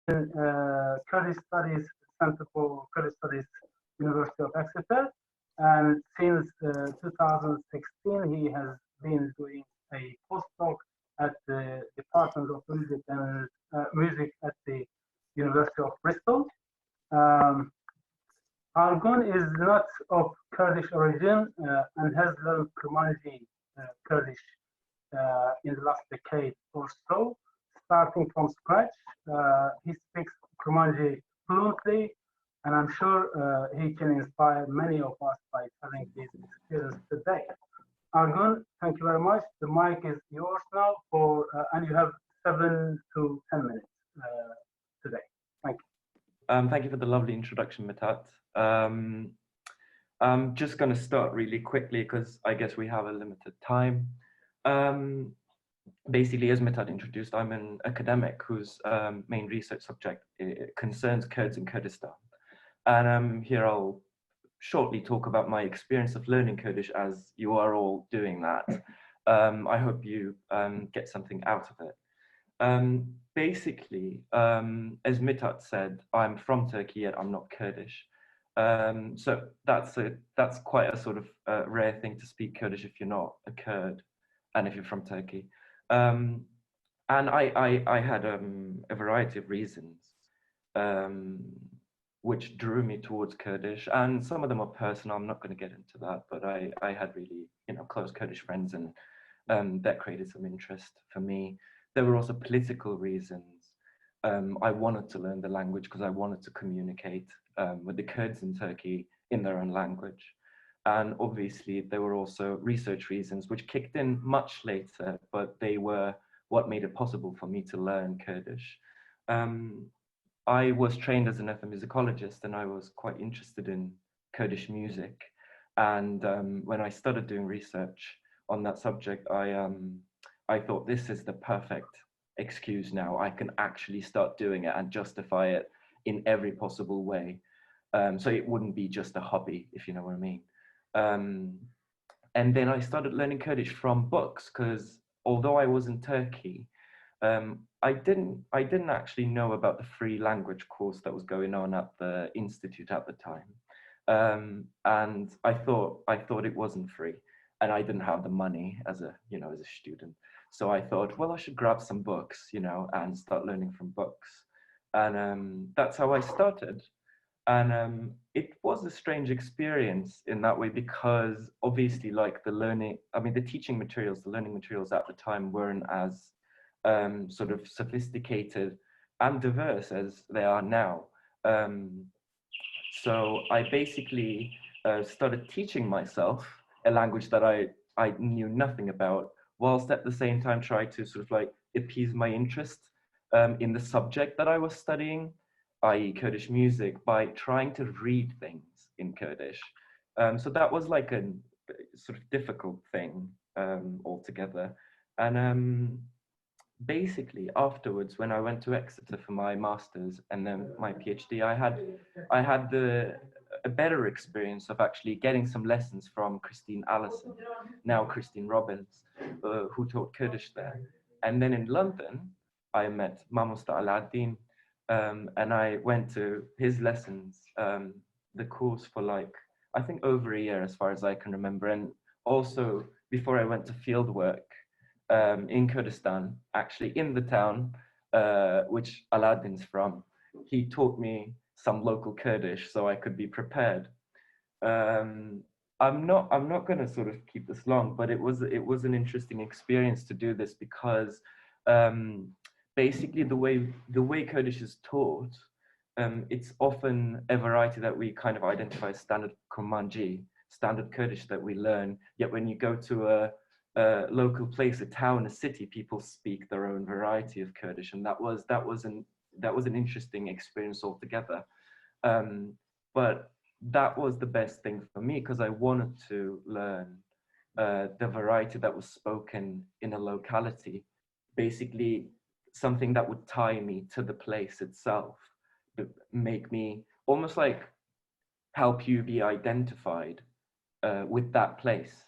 Kurdish Studies Center for Kurdish Studies, University of Exeter, and since 2016 he has been doing a postdoc at the Department of Music and Music at the University of Bristol. Argun is not of Kurdish origin and has learned Kurmanji Kurdish in the last decade or so, starting from scratch. He speaks Kurmanji fluently, and I'm sure he can inspire many of us by telling his experience today. Argun, thank you very much. The mic is yours now, and you have 7 to 10 minutes today. Thank you. Thank you for the lovely introduction, Mithat. I'm just going to start really quickly because I guess we have a limited time. Basically, as Mithat introduced, I'm an academic whose main research subject concerns Kurds in Kurdistan. And here I'll shortly talk about my experience of learning Kurdish as you are all doing that. I hope you get something out of it. Basically, as Mithat said, I'm from Turkey, yet I'm not Kurdish. So that's quite a sort of rare thing to speak Kurdish if you're not a Kurd and if you're from Turkey. And I had a variety of reasons which drew me towards Kurdish, and some of them are personal. I'm not going to get into that, but I had really close Kurdish friends, and that created some interest for me. There were also political reasons. I wanted to learn the language because I wanted to communicate with the Kurds in Turkey in their own language. And obviously there were also research reasons which kicked in much later, but they were what made it possible for me to learn Kurdish. I was trained as an ethnomusicologist, and I was quite interested in Kurdish music. And when I started doing research on that subject, I thought this is the perfect excuse now. I can actually start doing it and justify it in every possible way. So it wouldn't be just a hobby, if you know what I mean. And then I started learning Kurdish from books, because although I was in Turkey, I didn't actually know about the free language course that was going on at the institute at the time, and I thought it wasn't free, and I didn't have the money as a student. So I thought, well, I should grab some books, and start learning from books, and that's how I started. And it was a strange experience in that way, because obviously, like the learning materials at the time weren't as sort of sophisticated and diverse as they are now. So I basically started teaching myself a language that I knew nothing about, whilst at the same time try to sort of like appease my interest in the subject that I was studying, i.e. Kurdish music, by trying to read things in Kurdish. So that was like a sort of difficult thing altogether. And basically afterwards, when I went to Exeter for my master's and then my PhD, I had a better experience of actually getting some lessons from Christine Allison, now Christine Robbins, who taught Kurdish there. And then in London, I met Mamusta Aladdin, and I went to his lessons, the course for like, I think over a year as far as I can remember. And also before I went to field work in Kurdistan, actually in the town which Aladdin's from, he taught me some local Kurdish so I could be prepared. I'm not going to sort of keep this long, but it was an interesting experience to do this, because basically the way Kurdish is taught, it's often a variety that we kind of identify as standard Kurmanji, standard Kurdish that we learn. Yet when you go to a local place, a town, a city, people speak their own variety of Kurdish, and that was an interesting experience altogether. But that was the best thing for me, because I wanted to learn the variety that was spoken in a locality, basically something that would tie me to the place itself, to make me almost like help you be identified with that place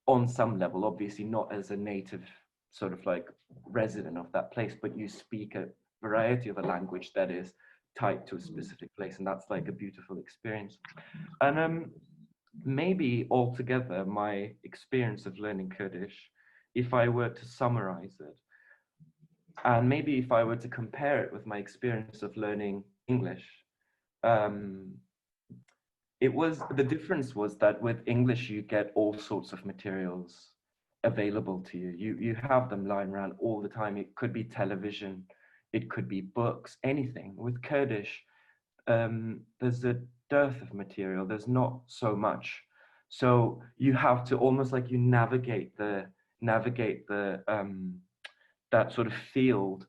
on some level, obviously not as a native sort of like resident of that place, but you speak variety of a language that is tied to a specific place, and that's like a beautiful experience. And maybe altogether, my experience of learning Kurdish, if I were to summarize it, and maybe if I were to compare it with my experience of learning English, um, the difference was that with English, you get all sorts of materials available to you. You have them lying around all the time. It could be television, it could be books, anything. With Kurdish, there's a dearth of material. There's not so much. So you have to almost like you navigate the that sort of field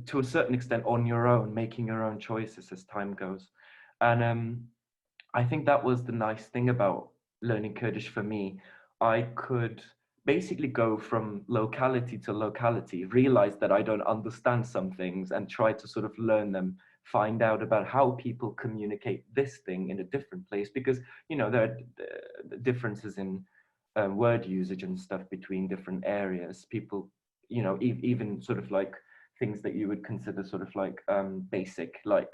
to a certain extent on your own, making your own choices as time goes. And I think that was the nice thing about learning Kurdish for me. I could basically go from locality to locality, realize that I don't understand some things and try to sort of learn them, find out about how people communicate this thing in a different place, because, you know, there are differences in word usage and stuff between different areas. People, you know, even sort of like things that you would consider sort of like basic, like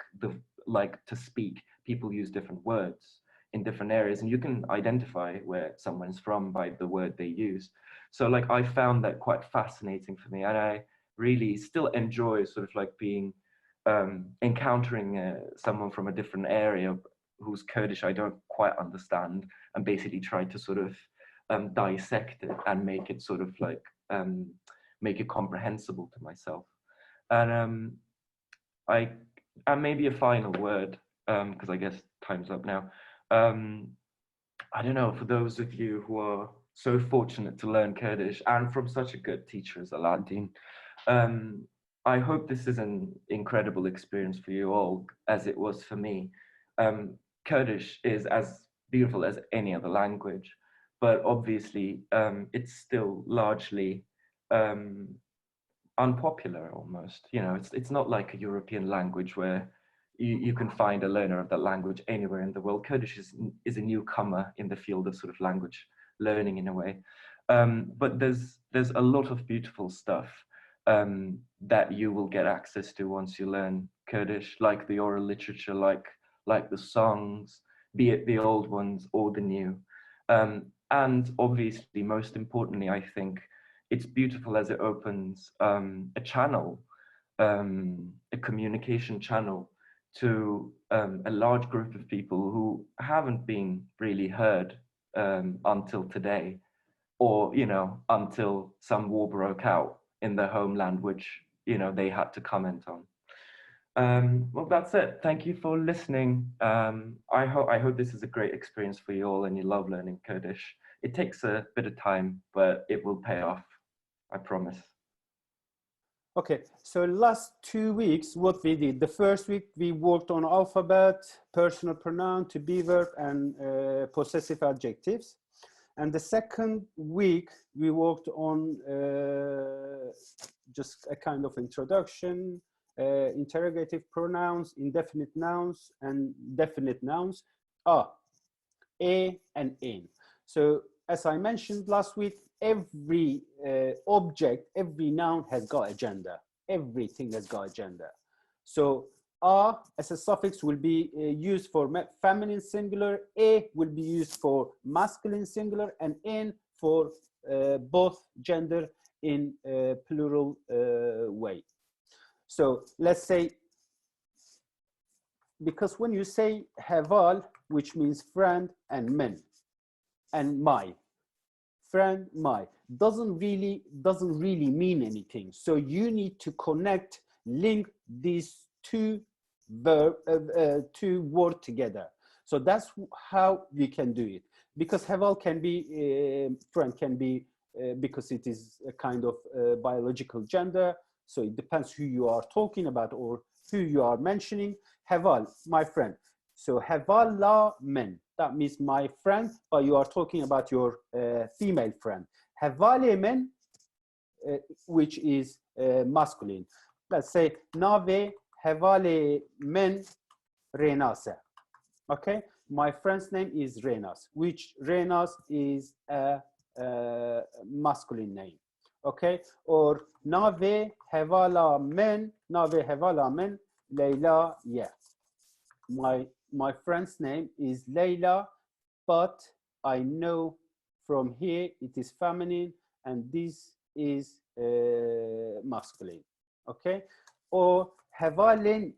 to speak, people use different words in different areas, and you can identify where someone's from by the word they use. So like I found that quite fascinating for me, and I really still enjoy sort of like being encountering someone from a different area whose Kurdish I don't quite understand, and basically try to sort of dissect it and make it sort of like make it comprehensible to myself. And and maybe a final word, because I guess time's up now. I don't know, for those of you who are so fortunate to learn Kurdish and from such a good teacher as Aladdin, I hope this is an incredible experience for you all, as it was for me. Kurdish is as beautiful as any other language, but obviously it's still largely unpopular almost. You know, it's not like a European language where you can find a learner of that language anywhere in the world. Kurdish is a newcomer in the field of sort of language learning in a way. But there's a lot of beautiful stuff that you will get access to once you learn Kurdish, like the oral literature, like the songs, be it the old ones or the new. And obviously, most importantly, I think it's beautiful as it opens a channel, a communication channel to a large group of people who haven't been really heard until today, or, you know, until some war broke out in their homeland, which, you know, they had to comment on. Well, that's it. Thank you for listening. I hope this is a great experience for you all and you love learning Kurdish. It takes a bit of time, but it will pay off. I promise. Okay, so last 2 weeks, what we did, the first week we worked on alphabet, personal pronoun, to be verb, and possessive adjectives. And the second week we worked on just a kind of introduction, interrogative pronouns, indefinite nouns, and definite nouns, a and in. So as I mentioned last week, every object, every noun has got a gender. Everything has got a gender. So a as a suffix will be used for feminine singular, a will be used for masculine singular, and in for both gender in plural way. So let's say, because when you say heval, which means friend and men, and my, friend, my, doesn't really mean anything. So you need to connect, link these two words together. So that's how we can do it. Because heval can be friend, can be because it is a kind of biological gender. So it depends who you are talking about or who you are mentioning. Heval, my friend. So heval la men, that means my friend, but you are talking about your female friend. Hevale men, which is masculine. Let's say nave hevale men Renase. Okay, my friend's name is Renas, which Renas is a masculine name. okay? Or nave hevala men Leila ye. My friend's name is Leila, but I know from here it is feminine and this is masculine, okay? Or hevalin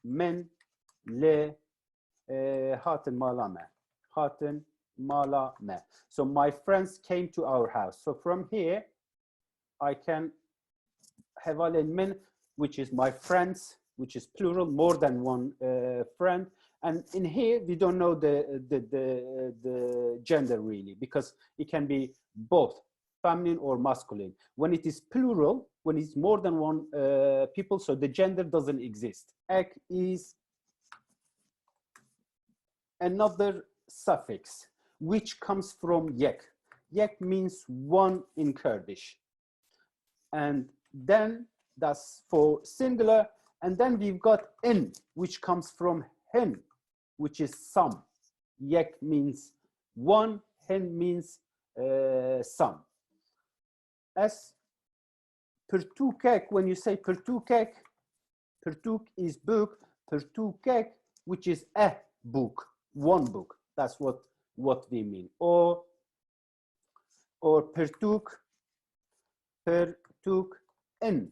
men le haten malame. So my friends came to our house. So from here I can hevalin men, which is my friends, which is plural, more than one friend. And in here, we don't know the gender really, because it can be both feminine or masculine. When it is plural, when it's more than one people, so the gender doesn't exist. Ek is another suffix, which comes from yek. Yek means one in Kurdish. And then that's for singular. And then we've got in, which comes from hen, which is some. Yek means one, hen means some. As pertukek, when you say pertukek, pertuk is book, pertukek, which is a book, one book. That's what we mean. Or pertuk in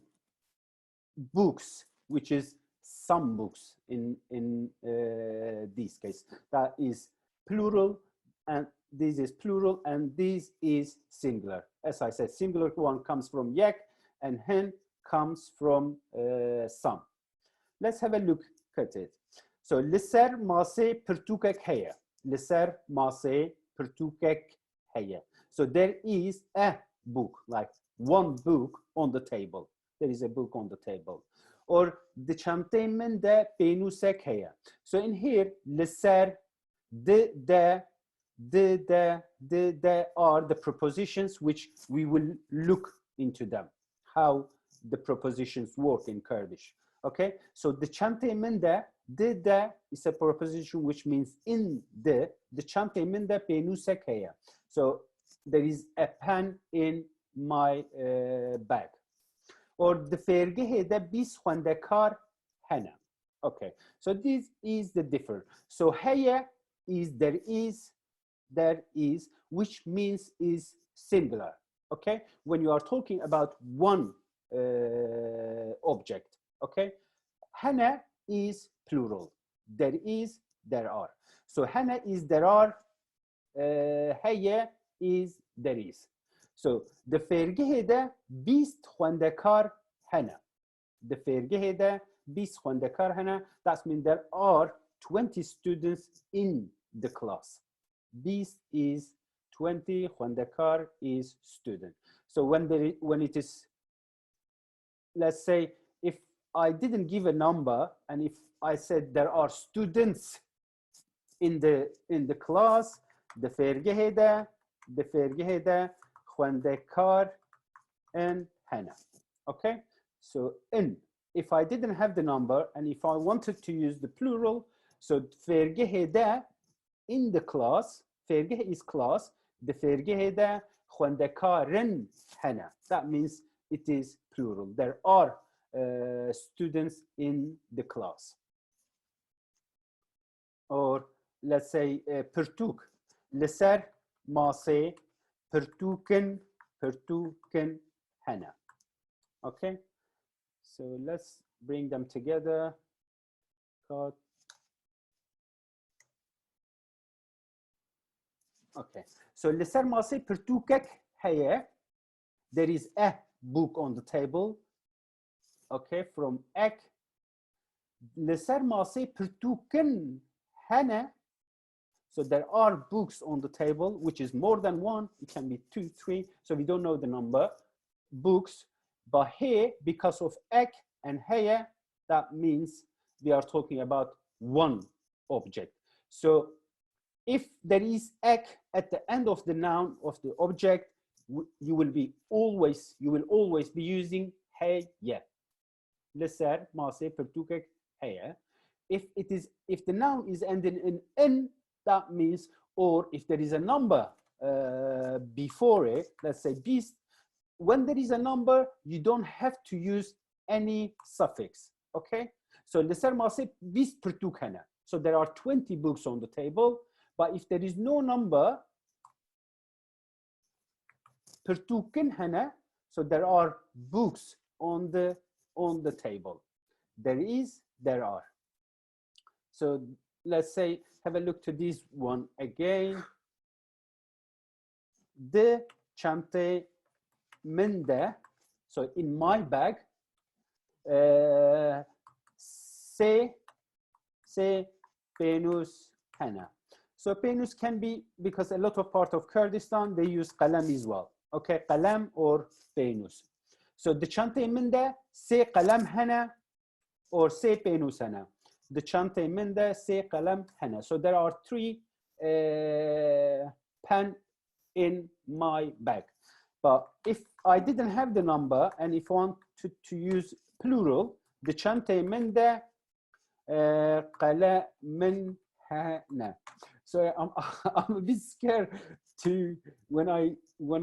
books, which is some books in this case. That is plural, and this is plural, and this is singular. As I said, singular one comes from yek, and hen comes from some. Let's have a look at it. So liser mase pertukek heye. Liser mase pertukek heye. So there is a book, like one book on the table. There is a book on the table. Or the chantemen de benusek heye. So in here, liser, the are the prepositions which we will look into them, how the prepositions work in Kurdish. Okay, so the chantemen de is a preposition which means in the chantemen de benusek heye. So there is a pen in my bag. Or the fergehe de bis kar hene. Okay, so this is the difference. So heye is there is, which means is singular. Okay, when you are talking about one object. Okay, hene is plural. There is, there are. So hene is there are. Heye is there is. So the fergehe de bist kar hene. The fergehe de bist kar hene. That means there are 20 students in the class. Bist is 20, kar is student. So when it is, let's say, if I didn't give a number, and if I said there are students in the class, the fergehe de kar and hene. Okay, so in, if I didn't have the number and if I wanted to use the plural, so fergehe de in the class, fergehe is class, the fergehe de karen hene. That means it is plural. There are students in the class. Or let's say pertuk, leser mase pertuken hene. Okay, so let's bring them together. Okay, so leser mase pertukek heye. There is a book on the table. Okay, from ek. Leser mase pertuken hene. So there are books on the table, which is more than one. It can be 2, 3. So we don't know the number. Books. But here, because of ek and heye, that means we are talking about one object. So if there is ek at the end of the noun of the object, you will always be using heye. Leser mase pertukek heye. If the noun is ending in n, that means, or if there is a number before it, let's say beast, when there is a number, you don't have to use any suffix, okay? So لسر ماسه 20 پرتوک هنه. So there are 20 books on the table, but if there is no number, پرتوکن هنه, so there are books on the table. There are. So let's say, have a look to this one again. The chante mende, so in my bag, se penus hana. So penus can be, because a lot of part of Kurdistan, they use qalam as well. Okay, qalam or penus. So the chante mende, se qalam hana or se penus hana. The chante mende, se qalam hana. So there are 3 pen in my bag. But if I didn't have the number and if I want to use plural, the chante mende qalamin hana. So I'm a bit scared to when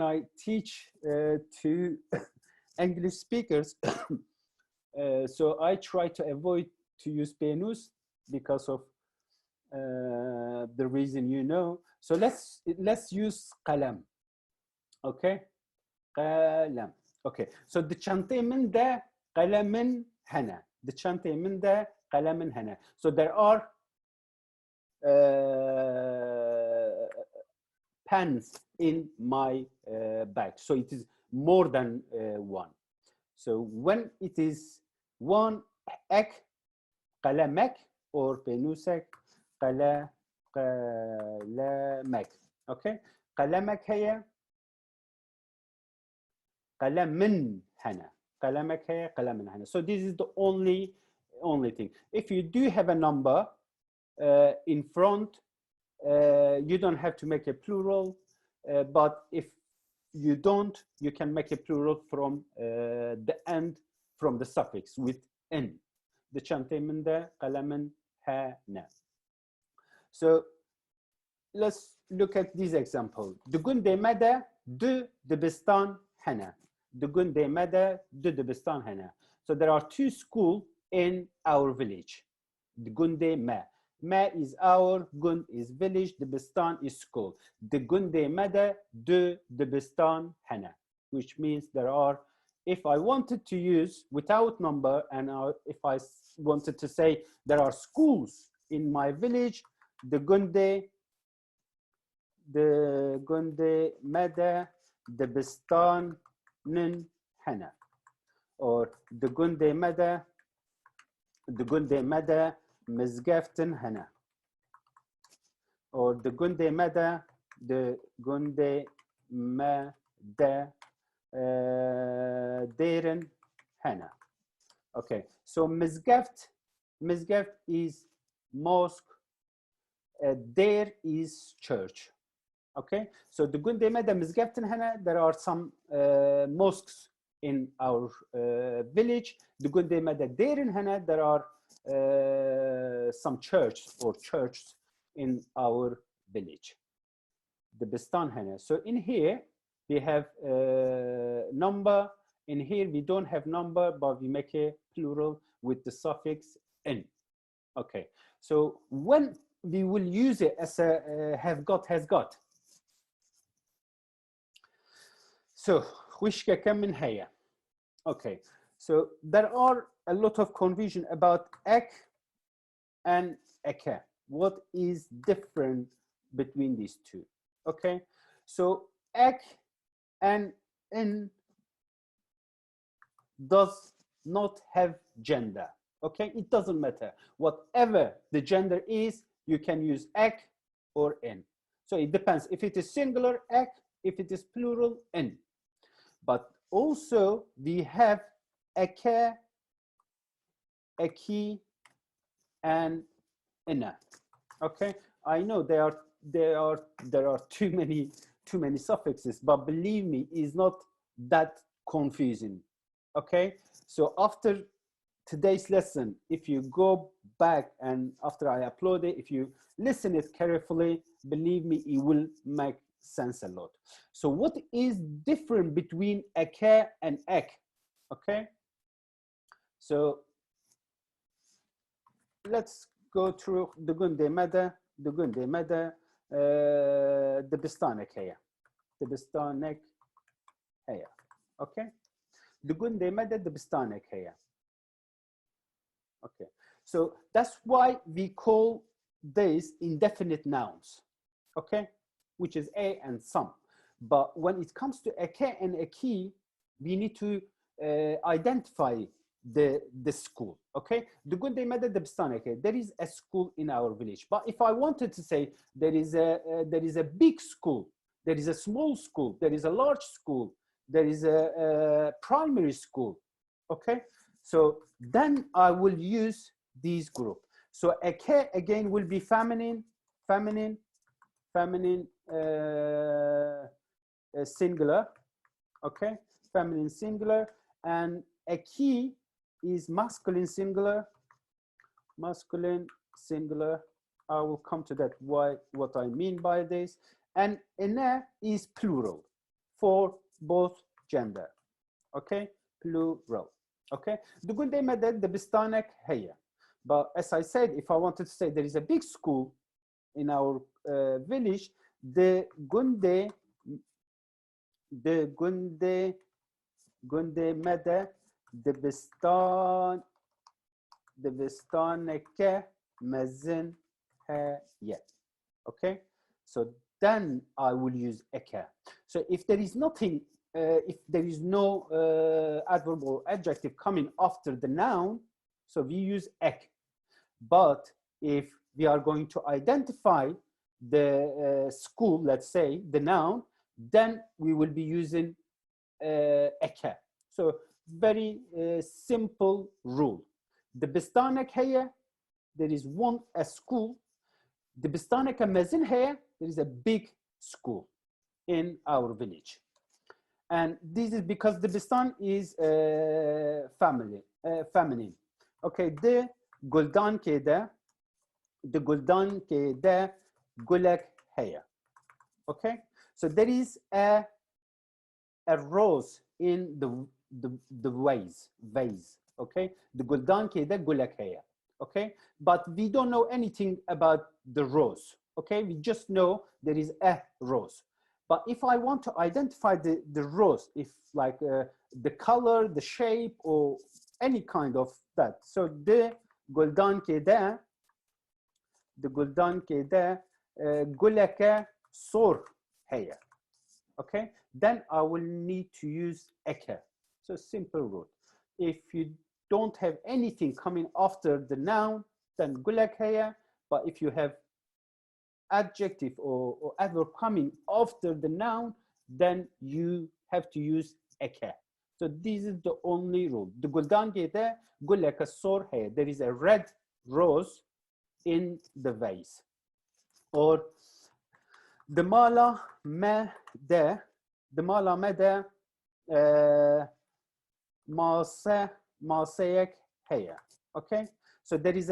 I teach to English speakers. So I try to avoid to use penus because of the reason you know. So let's use qalam. Okay, qalam. Okay. So the chante min da qalamin hana. The chante min da qalamin hana. So there are pens in my bag. So it is more than 1. So when it is 1 ek, qalamek or penusek, qalamek. Okay, qalamek هي qalamin hana. Qalamek هي qalamin hana. So this is the only thing. If you do have a number in front, you don't have to make a plural, but if you don't, you can make a plural from the end, from the suffix with n. The chante min da qalamin hana. So let's look at this example. Dugun demede de dibistan hana. Dugun demede de dibistan hana. So there are 2 schools in our village. Dugunde ma. Ma is our, gun is village, dibistan is school. Dugunde mede de dibistan hana, which means there are, if I wanted to use without number, and if I wanted to say there are schools in my village, the gunde mede dibistan nin hana, or the gunde mede mizgaftin hana, or the gunde mede derin hana. Okay, so mizgaft is mosque, there is church. Okay, so the gunde mede mizgaftin hana, there are some mosques in our village. The gunde mede derin hana, there are some churches in our village. The bistan hana. So in here we have number. In here we don't have number, but we make a plural with the suffix n. Okay. So when we will use it as a have got, has got. So wishka kam min haya. Okay. So there are a lot of confusion about ek and eke. What is different between these 2? Okay, so ek and in does not have gender. Okay, it doesn't matter. Whatever the gender is, you can use ek or in. So it depends if it is singular ek, if it is plural in. But also we have eke, eki, and ina. Okay, I know there are too many suffixes, but believe me, it's not that confusing. Okay, so after today's lesson, if you go back and after I upload it, if you listen it carefully, believe me, it will make sense a lot. So what is different between eke and ek? Okay, so let's go through the gunde mada, the bistanek heya, the bistanek heya. Okay, the gunde mada, the bistanek heya. Okay, so that's why we call these indefinite nouns. Okay, which is a and some. But when it comes to eke and eki, we need to identify the school. Okay, the good day method, there is a school in our village. But if I wanted to say there is a big school, there is a small school, there is a large school, there is a primary school. Okay, so then I will use these group. So eke again will be feminine, singular. Okay, feminine singular, and eki is masculine singular. I will come to that, what I mean by this. And ene is plural for both gender. Okay, plural. Okay, the gunde method, the bistanek heya. But as I said, if I wanted to say there is a big school in our village, the gunde mede the bistaneke mezin heye. Okay, so then I will use eke. So if there is nothing, if there is no adverb or adjective coming after the noun, so we use ek. But if we are going to identify the school, let's say the noun, then we will be using eke. So very simple rule. The bistanek heye, there is a school. The bistanek mezin heye, there is a big school in our village. And this is because the bistan is feminine. Okay, the guldan kede gulek heye. Okay, so there is a rose in the vase. Okay, the guldan kede gulek heye. Okay, but we don't know anything about the rose. Okay, we just know there is a rose. But if I want to identify the rose, if like the color, the shape, or any kind of that, so the guldan kede guleke sor heye. Okay, then I will need to use eke. So simple rule. If you don't have anything coming after the noun, then gulek heye. But if you have adjective or adverb coming after the noun, then you have to use eke. So this is the only rule. The guldan kede guleke sor heye. There is a red rose in the vase. Or the mala mede maseyek heye. Okay, so there is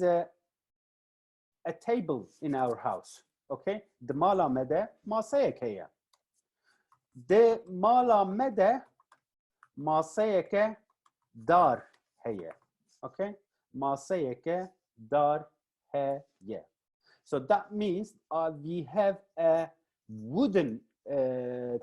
a table in our house. Okay, the mala mede maseyek heye. The mala mede maseyeke dar heye. Okay, maseyeke dar heye. So that means we have a wooden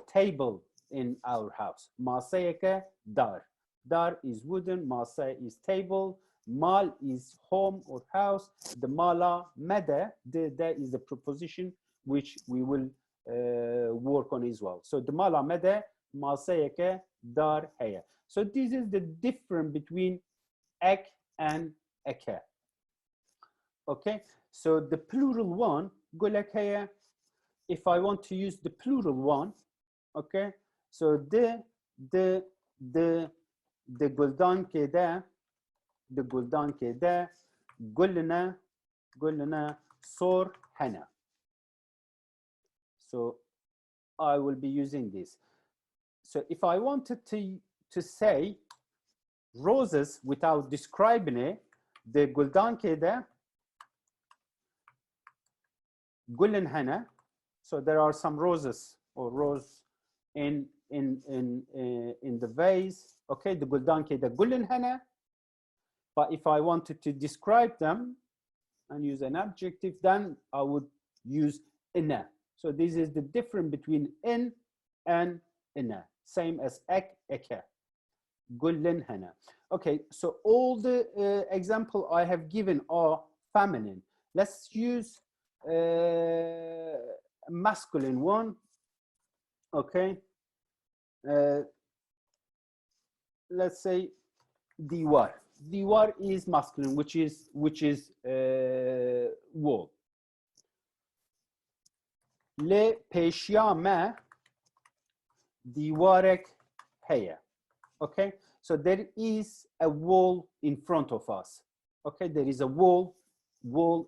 table in our house. Maseyeke dar. Dar is wooden, mase is table, mal is home or house. The mala mede, there is the preposition which we will work on as well. So the mala mede maseyeke dar heye. So this is the difference between ek and eke. Okay, so the plural one, gulek heye, if I want to use the plural one, okay, so the guldan kede gulna sor hene. So I will be using this. So if I wanted to say roses without describing it, the guldan kede guln hene, So there are some roses or rose in the vase. Okay, the guldan ke the gullen hana. But if I wanted to describe them and use an adjective, then I would use ina. So this is the difference between in and ina. Same as ek, eke. Gullen hana. Okay, so all the example I have given are feminine. Let's use masculine one. Okay, let's say diwar. Diwar is masculine, which is wall. Le peşyame divarek heye. Okay, so there is a wall in front of us. Okay, there is a wall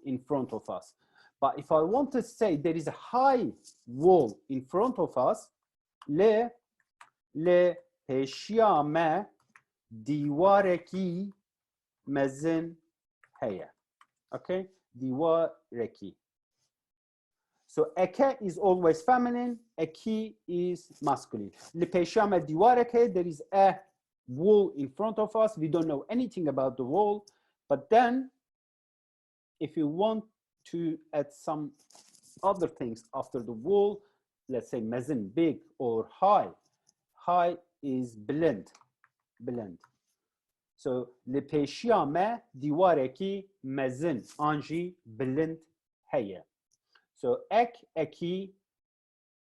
in front of us. But if I want to say there is a high wall in front of us, le peşyame divareki mezin heye. Okay, divareki. So eke is always feminine, eki is masculine. Le peşyame divareke, there is a wall in front of us. We don't know anything about the wall, but then if you want to add some other things after the wall, let's say mezin, big, or high. High is blend. So le peşyame divareki mezin anji blend heye. So ek, eki,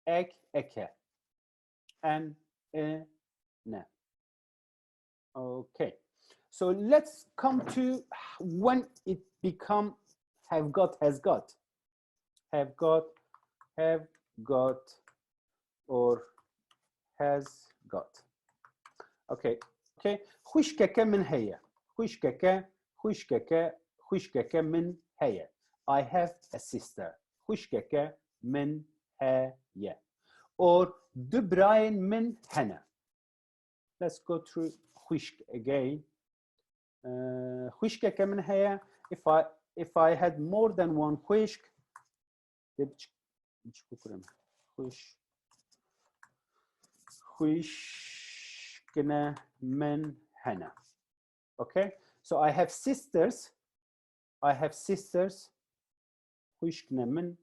ek, eke, and ne. Okay, so let's come to when it become have got, has got, have got, or has got. Okay, Huşkeke min heye. Huşkeke min heye. I have a sister. Huşkeke min heye. Or Dubrayin min hene. Let's go through huşk again. Huşkeke min heye. If I had more than one huşk, huşkene min hene. Okay, so I have sisters. Huşkene min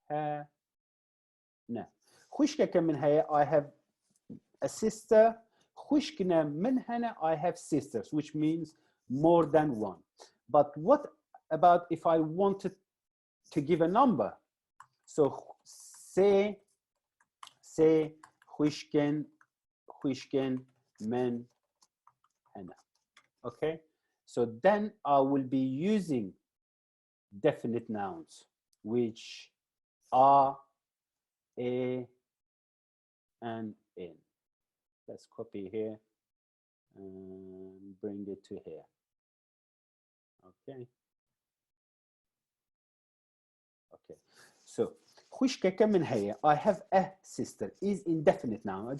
hene. Huşkeke min heye, I have a sister. Huşkene min hene, I have sisters, which means more than one. But what about if I wanted to give a number? So say huşken min hene. Okay, so then I will be using definite nouns, which are a and in. Let's copy here and bring it to here. Okay. So huşkeke min heye, I have a sister, is indefinite noun.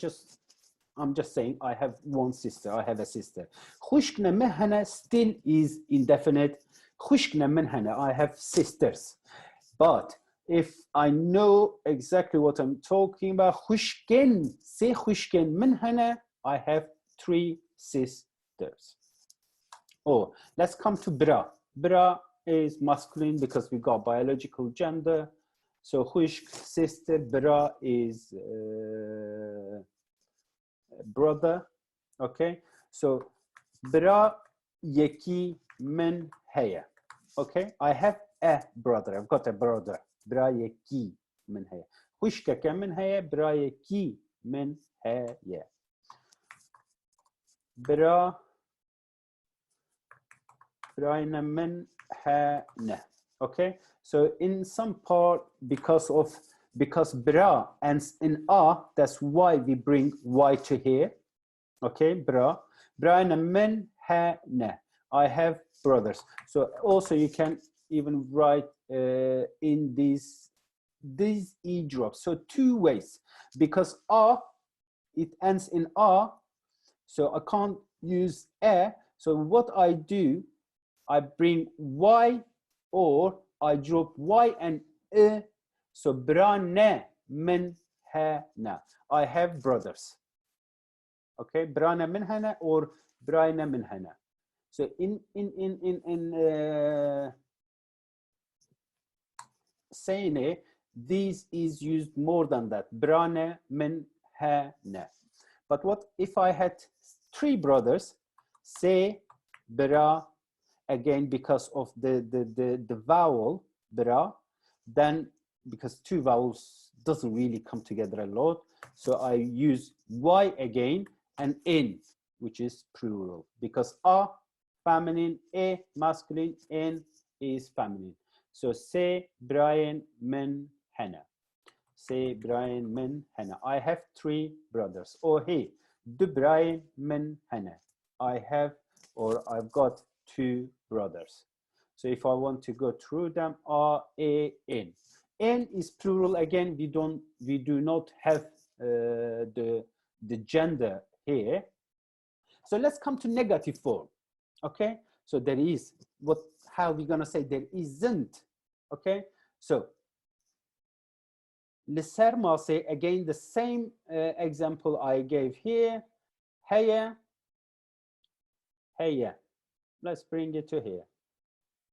I'm just saying I have one sister, I have a sister. Huşkene min hene still is indefinite. Huşkene min hene, I have sisters. But if I know exactly what I'm talking about, huşken, say huşken min hene, I have 3 sisters. Oh, let's come to bra. Bra is masculine because we got biological gender. So huşk, sister, bra is brother. Okay, so bra yeki min heye. Okay, I have a brother. I've got a brother. Bra yeki min heye. Huşkeke min heye, bra yeki min heye. Bra min hene. Okay, so in some part, because bra ends in a, that's why we bring y to here. Okay, bra min hene. I have brothers. So also you can even write in these e drops. So 2 ways, because a, it ends in a, so I can't use a. So what I do, I bring y, or I drop y and e. So brane min hene. I have brothers. Okay, brana min hene or braina min hene. So in saying this is used more than that. Brane min hene. But what if I had 3 brothers? Se bra, again because of the vowel bra, then because 2 vowels doesn't really come together a lot, so I use y again and in, which is plural, because a feminine, a masculine, in is feminine. So se Brian min hene. Say Brian min hene. I have 3 brothers. Or hey, du Brian min hene. I have, or I've got 2 brothers. So if I want to go through them, are a in. In is plural again. We do not have the gender here. So let's come to negative form. Okay. So there is how are we gonna say there isn't? Okay. So Lissermase, again, the same example I gave here. Heye, heye. Let's bring it to here.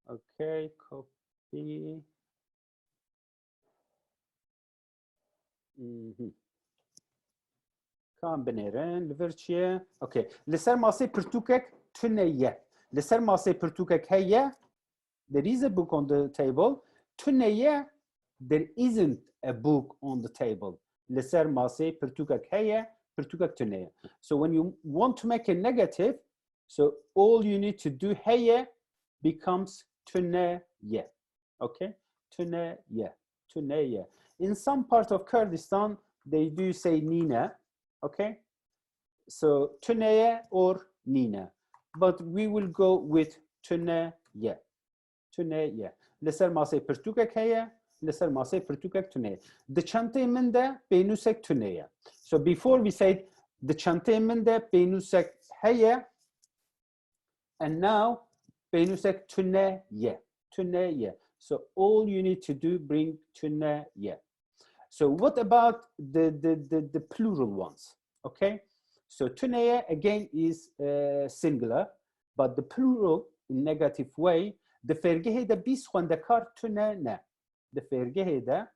Okay, copy. Combineren, liverchie. Okay, Lissermase pertukek tuneye. Lissermase pertukek heye. There is a book on the table. Tuneye, there isn't a book on the table. Leser mase pertukak heye, pertukak tuneye. So when you want to make a negative, so all you need to do heye becomes tuneye. Okay, tuneye, tuneye. In some part of Kurdistan, they do say nina. Okay, so tuneye or nina, but we will go with tuneye. Tuneye. Leser mase pertukak heye. Leser mase pertukak tuneye. The chante mende benusek tuneye. So before we said the chante mende benusek heye, and now benusek tuneye. Tuneye. So all you need to do, bring tuneye. So what about the plural ones? Okay. So tuneye again is singular, but the plural in negative way. The fergehede bis khwandekar tune ne. The fergehede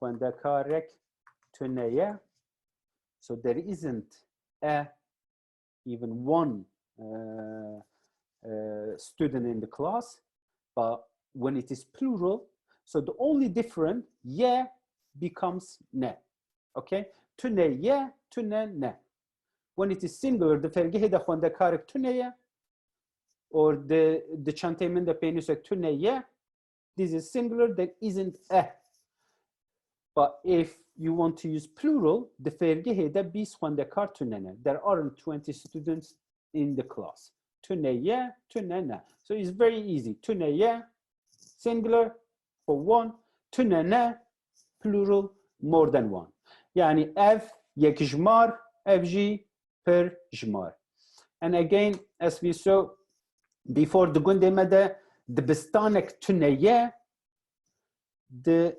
khwandekarek tuneye. So there isn't even one student in the class, but when it is plural, so the only different ye becomes ne. Okay, tuneye, tune ne. When it is singular, the fergehede khwandekarek tuneye, or the chantemin the penusek tuneye, this is singular, there isn't a. But if you want to use plural, the fergehede bis khwandekar tunene. There aren't 20 students in the class. Tuneye, tunene. So it's very easy. Tuneye, singular for one. Tunene, plural, more than one. Yani ev yek jmar, ev ji per jmar. And again, as we saw before, the gundemede, the bistanek tuneye, the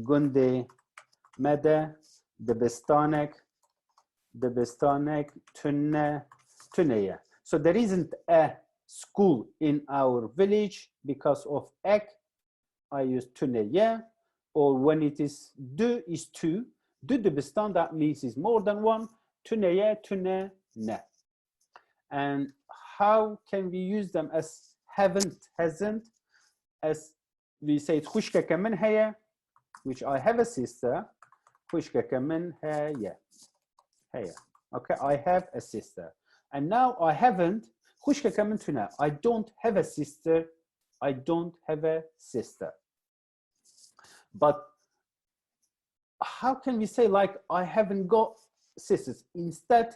gunde mede, the bistanek tuneye. So there isn't a school in our village because of ek. I use tuneye, or when it is deux is two. Deux de bistan, that means is more than one. Tuneye, tune ne. And how can we use them as haven't, hasn't, as we say khushkeke min heye, which I have a sister. Khushkeke min heye. Heye. Okay, I have a sister. And now I haven't. Khushkeke min tune. I don't have a sister. I don't have a sister. But how can we say like I haven't got sisters? Instead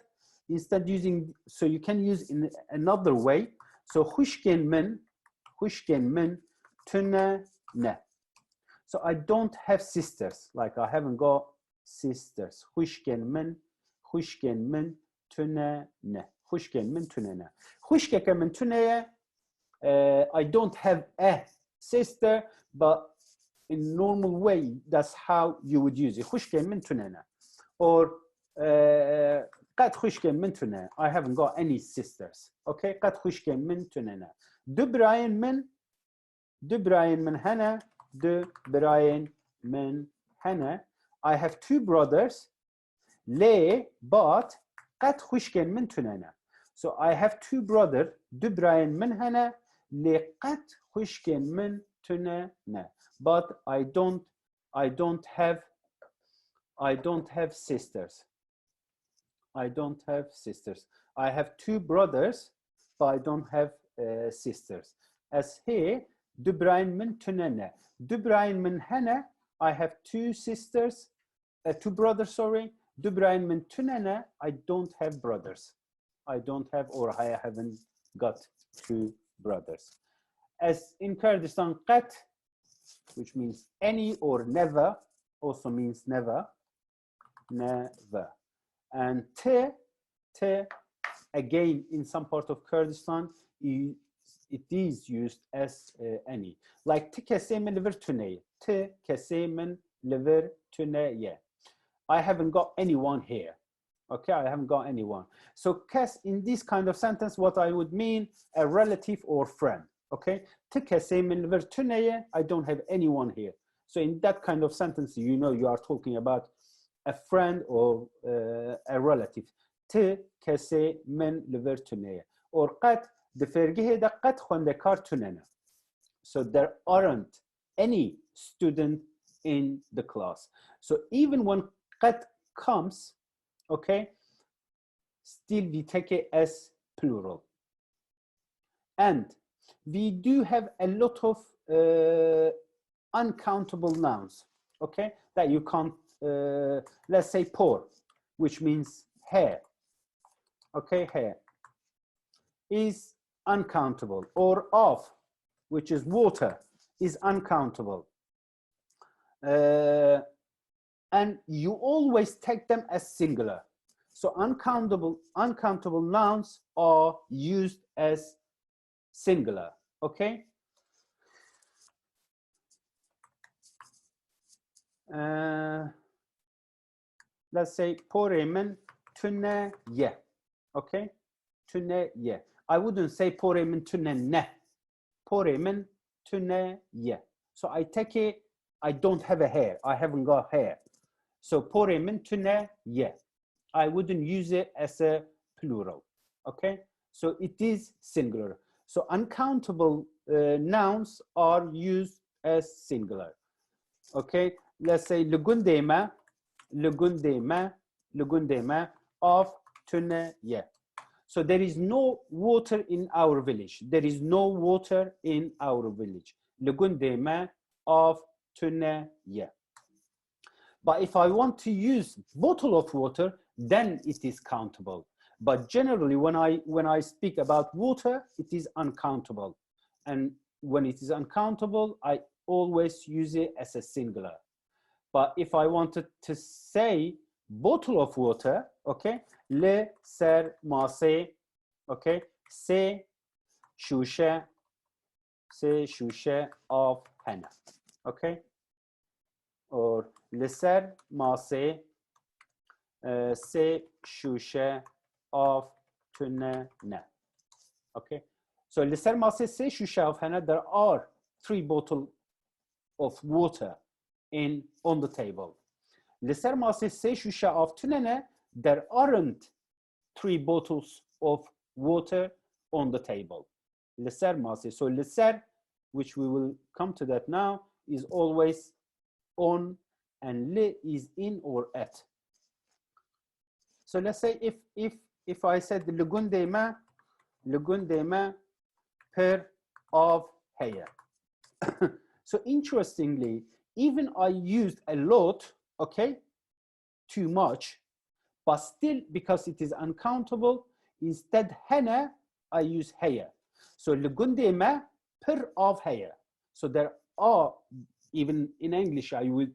using, so you can use in another way. So khushken min tune ne. So I don't have sisters, like I haven't got sisters. Khushken min tune ne. خشكين من تننا خشكك من تنية I don't have a sister but in normal way that's how you would use it خشكين من تننا or قد خشكين من تننا I haven't got any sisters okay قد خشكين من تننا دبراين من هنا دبراين من هنا I have two brothers ليه but قد خشكين من تننا so I have two brothers دبراين من هنا ليه قد خشكين من تننا but I don't have sisters I don't have sisters I have two brothers but I don't have sisters as here دبراين من تننا دبراين من هنا I have two sisters two brothers sorry دبراين من تننا I don't have brothers I don't have or I haven't got two brothers as in Kurdistan قط which means any or never also means never and te again in some part of Kurdistan it is used as any like te kese min liver tuneye te kese min liver tuneye I haven't got anyone here okay I haven't got anyone so kes in this kind of sentence what I would mean a relative or friend okay te kese min liver tuneye I don't have anyone here so in that kind of sentence you know you are talking about a friend or a relative te kese min liver tuneye or qat دفرگه دقت خوندکار توننه so there aren't any student in the class so even when قد comes okay still we take it as plural and we do have a lot of uncountable nouns okay that you can't let's say poor which means hair okay hair is uncountable or of which is water is uncountable and you always take them as singular so uncountable nouns are used as singular okay let's say poremen tune ye okay tune ye I wouldn't say poremen tune ne poremen tune ye so I take it I don't have a hair I haven't got hair so poremen tune ye I wouldn't use it as a plural okay so it is singular so uncountable nouns are used as singular okay let's say lugundema of tune ye so there is no water in our village there is no water in our village lugundema of tune ye but if I want to use bottle of water then it is countable but generally when I speak about water it is uncountable and when it is uncountable I always use it as a singular but if I wanted to say bottle of water okay le ser mase okay se shushe of henna okay or le ser mase se shushe of tune ne okay so le ser mase se shushe of henna there are 3 bottles of water on the table le ser mase se shushe of tune there aren't 3 bottles of water on the table. Le ser mase. So le ser, which we will come to that now, is always on, and le is in or at. So let's say if I said lugundema per of heye. So interestingly, even I used a lot, okay, too much, but still because it is uncountable, instead hene, I use heye. So lugundema per of heye. So there are, even in English, I'm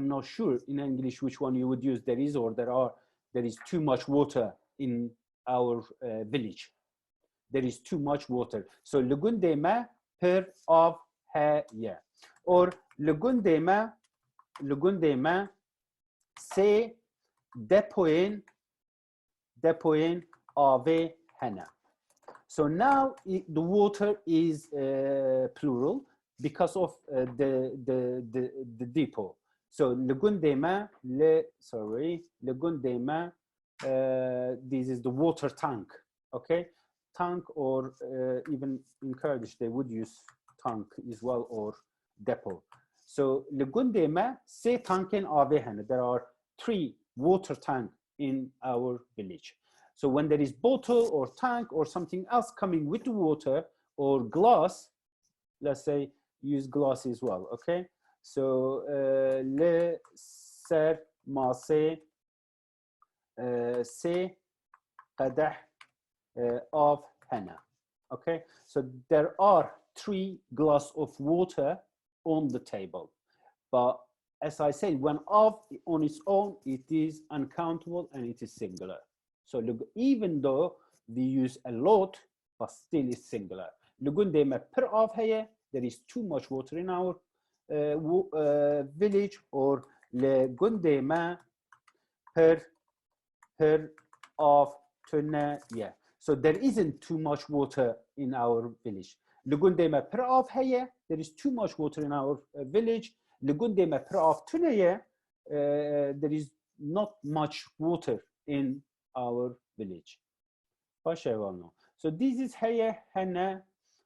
not sure in English which one you would use. There is or there is too much water in our village. There is too much water. So لگوندێمە per of هەیە. Or لگوندێمە سێ دەپۆین ئاڤێ هەنە. So now the water is plural because of the depot. So لگوندێمە لگوندێمە this is the water tank, okay? Tank, or even in Kurdish they would use tank as well, or depot. So لگوندێمە سێ tankên avê hene. There are 3 water tanks in our village. So when there is bottle or tank or something else coming with the water, or glass, let's say use glass as well, okay? So le ser mase se qadah of henna, okay? So there are 3 glasses of water on the table, but as I said, when of on its own, it is uncountable and it is singular. So even though we use a lot, but still it's singular. لگوندێمە per of هەیە, there is too much water in our village, or لگوندێمە per of tune, yeah. So there isn't too much water in our village. لگوندێمە per of هەیە, there is too much water in our village. لگوندێمە per of tune, there is not much water in our village. So this is Heye-Hene,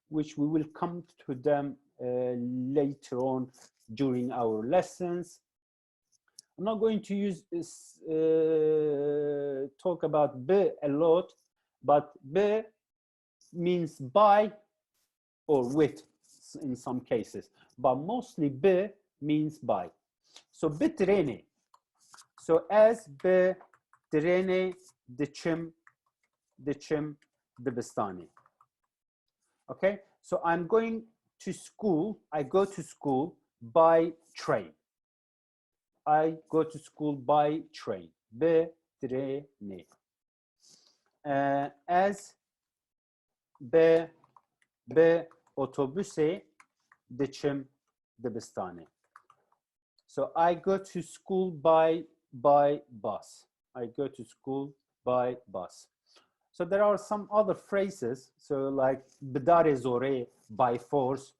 which we will come to them later on during our lessons. I'm not going to use this, talk about be a lot, but be means by or with in some cases, but mostly be means by. So bitrene. So as bitrene diçim dibistani. Okay, so I'm going to school. I go to school by train. I go to school by train. Bitrene. As be otobüse diçim dibistani. So I go to school by bus. I go to school by bus. So there are some other phrases. So like bedare zore, by force.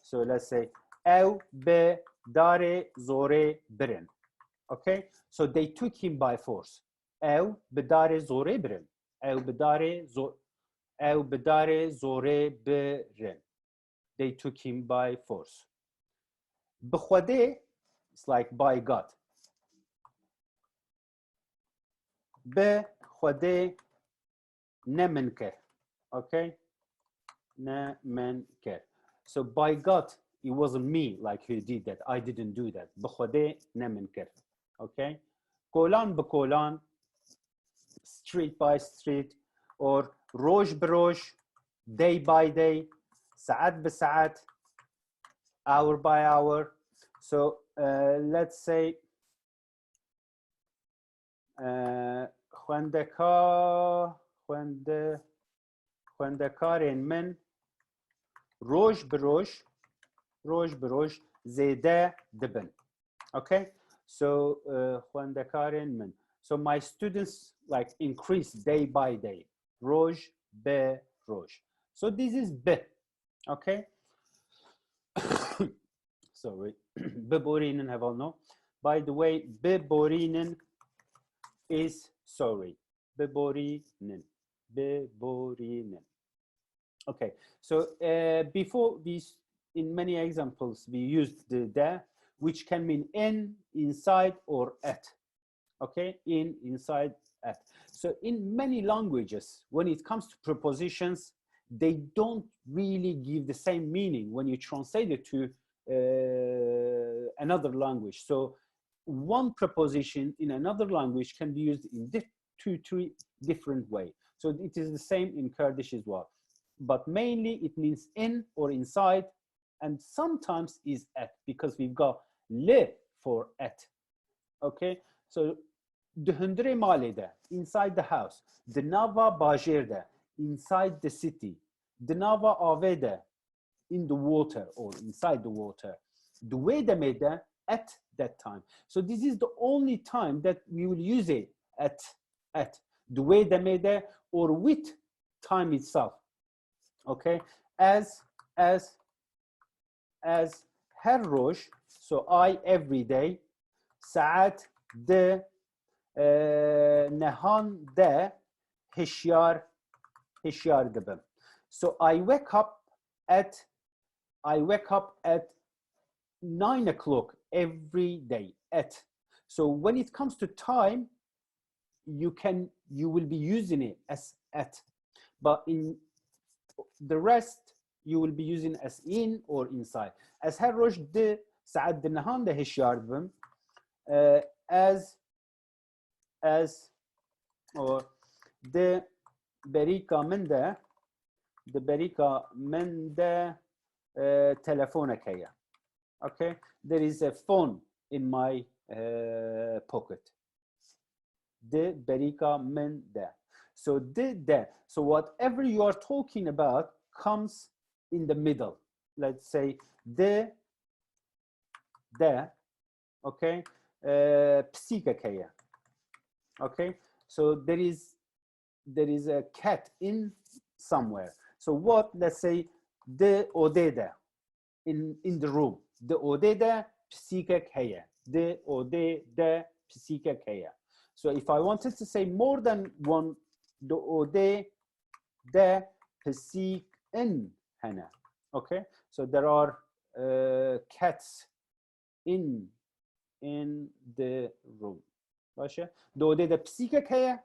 So let's say ev bedare zore birin. Okay, so they took him by force. Ev bedare zore birin. Ev bedare zore birin. They took him by force. Bkhwade, it's like by God. Bkhwade nemenker. Okay, nemenker. So by God, it wasn't me like who did that. I didn't do that. Bkhwade nemenker. Okay, kolan bkolan, street by street, or roj broj, day by day, saat b'saat, hour by hour. So let's say خوندکارین من روز به روز زیاده دبن. Okay, so خوندکارین من. So my students like increase day by day. روز به روز. So this is be. Okay. Sorry. Beborinen have all know. By the way, beborinen is sorry. Beborinen. Okay, so before this, in many examples, we used the, which can mean in, inside, or at. Okay, in, inside, at. So in many languages, when it comes to prepositions, they don't really give the same meaning when you translate it to another language. So one preposition in another language can be used in 2-3 different ways. So it is the same in Kurdish as well. But mainly it means in or inside, and sometimes is at, because we've got le for at. Okay, so Dihundre malede, inside the house. Dinava bajerde, inside the city. Dinava avede, in the water or inside the water. Duedemede, at that time. So this is the only time that we will use it, at. Duedemede, or with time itself. Okay, as her rosh, so I every day. Saat de nehan de hişyar gibim. So I wake up at 9 o'clock every day. So when it comes to time, you will be using it as at, but in the rest you will be using as in or inside. As her rosh de saat de nehan de hişyar gibim. As or the berika mende telefonakaya. Okay, there is a phone in my pocket. The berika mende. So so whatever you are talking about comes in the middle. Let's say the okay, psikakaya. Okay, so there is a cat in somewhere. So what? Let's say the odeda in the room. The odeda psikakaya. The odeda psikakaya. So if I wanted to say more than one, the ode de psikin hana. Okay, so there are cats in the room. Dode de psikakaya,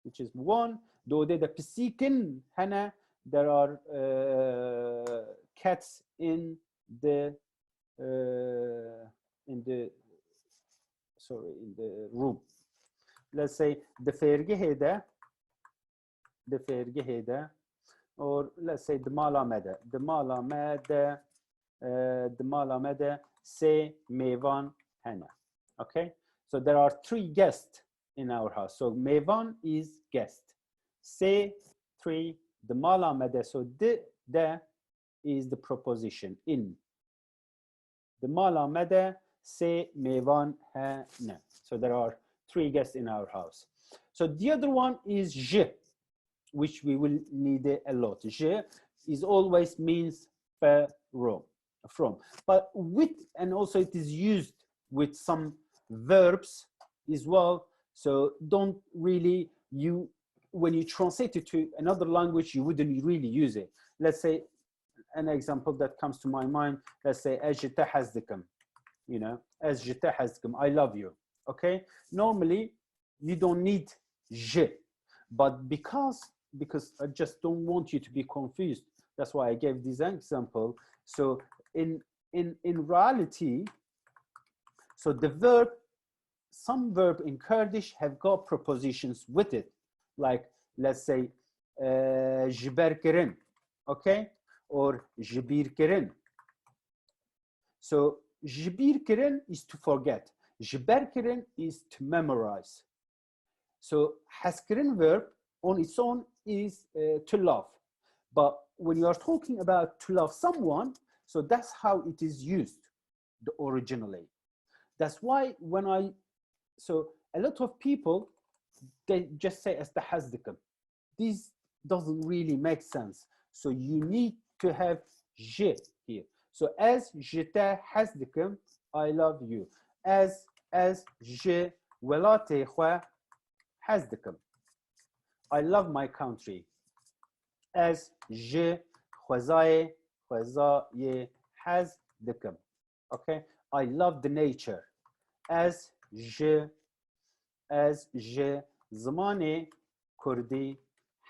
which is one. Dode de psikin hana, there are cats in the room. Let's say the fergehede, or let's say the malamede, se mevan hana. Okay, so there are 3 guests in our house. So mevan is guest, se 3, the malamede, so de is the preposition in. The malamede se mevan hana. So there are 3 guests in our house. So the other one is je, which we will need a lot. Je is always means from, but with, and also it is used with some verbs as well. So don't really, when you translate it to another language, you wouldn't really use it. Let's say an example that comes to my mind. Let's say ajta hazdikum, you know, ajta hazdikum, I love you. Okay, normally you don't need je, but because I just don't want you to be confused, that's why I gave this example. So in reality, so the verb, some verb in Kurdish have got prepositions with it, like let's say jiber kirin, okay, or jibir kirin. So jibir kirin is to forget, jiber kirin is to memorize. So haskirin verb on its own is to love, but when you are talking about to love someone, so that's how it is used originally. That's why so a lot of people, they just say astahazdikum. This doesn't really make sense. So you need to have je here. So as jeta hazdikum, I love you. As je welate khwa hazdikum, I love my country. As je khwazaye hazdikum. Okay, I love the nature. As je zamane Kurdi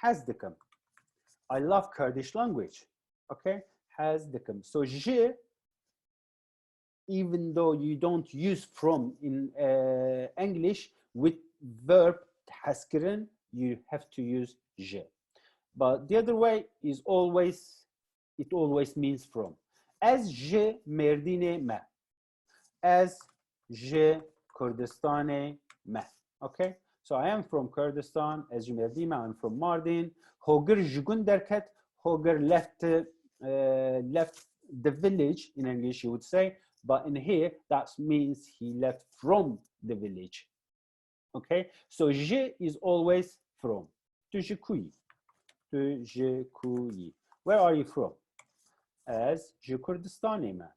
hazdikum, I love Kurdish language. Okay, hazdikum. So je, even though you don't use from in English, with verb haskirin, you have to use je. But the other way is always, it always means from. As je merdine me, as je Kurdistane me. Okay, so I am from Kurdistan. As you may have I'm from Mardin. Hoger jugun derket. Hoger left the village. In English, you would say, but in here that means he left from the village. Okay, so je is always from. Tu je kuyi. Tu je kuyi. Where are you from? As je Kurdistani man.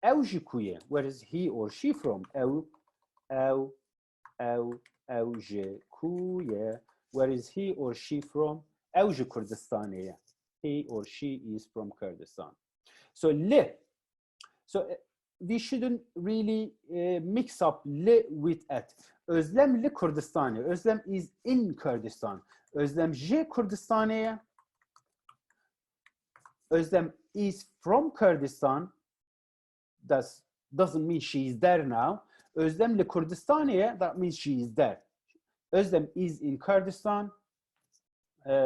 Ew je kuye. Where is he or she from? Ew je kuye. Where is he or she from? Ew je Kurdistani. He or she is from Kurdistan. So le. So we shouldn't really mix up le with et. Özlem le Kurdistani. Özlem is in Kurdistan. Özlem je Kurdistani. Özlem is from Kurdistan. That doesn't mean she is there now. Özlem le Kurdistani, that means she is there. Özlem is in Kurdistan.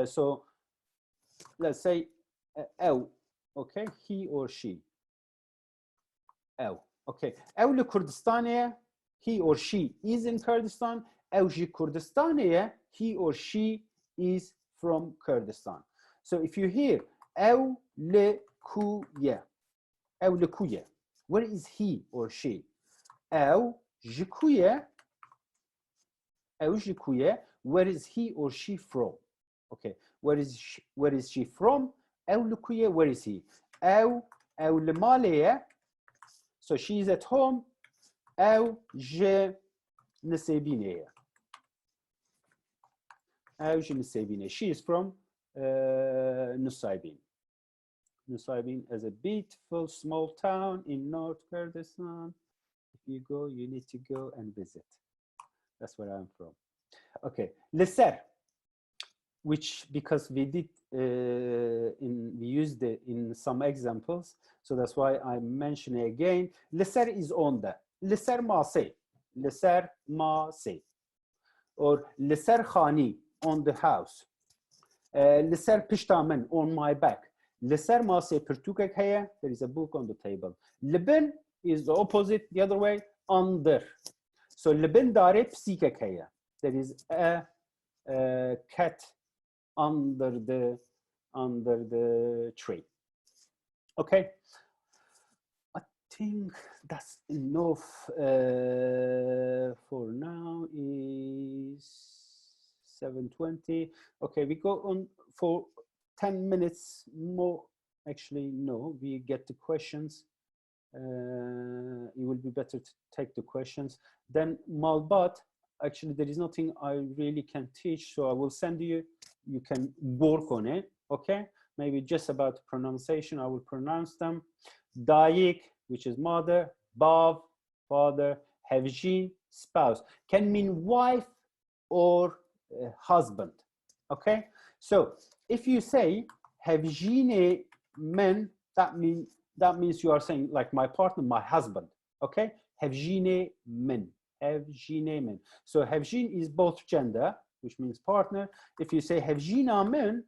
So let's say ev, okay, he or she. Ev, okay. Ev le Kurdistani, he or she is in Kurdistan. Ev ji Kurdistani, he or she is from Kurdistan. So if you hear ev le kuye, ev le kuye, where is he or she? Ev ji kuye, where is he or she from? Okay, where is she from? Ev le kuye, where is he? Ev le maleye, so she is at home. Ev je nesebine. Ev je nesebine. She is from Nusaybin. Nusaybin is a beautiful small town in North Kurdistan. If you go, you need to go and visit. That's where I'm from. Okay, Leser, which because we did we used it in some examples, so that's why I'm mentioning again. Leser is on the Leser mase, Leser mase, or Leser khani, on the house. Leser pishtamen, on my back. Leser mase pertukek heye, there is a book on the table. Leben is the opposite, the other way, under. So leben dare psikek heye. There is a cat under the tree. Okay, I think that's enough for now. Is 7:20. Okay, we go on for 10 minutes more. Actually, no, we get the questions. It will be better to take the questions. Then Malbat, actually there is nothing I really can teach, so I will send you, you can work on it, okay? Maybe just about pronunciation, I will pronounce them. Daçek, which is mother, bav, father, Heye-Hene, spouse, can mean wife or husband, okay? So if you say Heye-Hene men, that means you are saying like my partner, my husband, okay? Heye-Hene men. Heye-Hene men. So Heye-Hene is both gender, which means partner. If you say Heye-Hene men,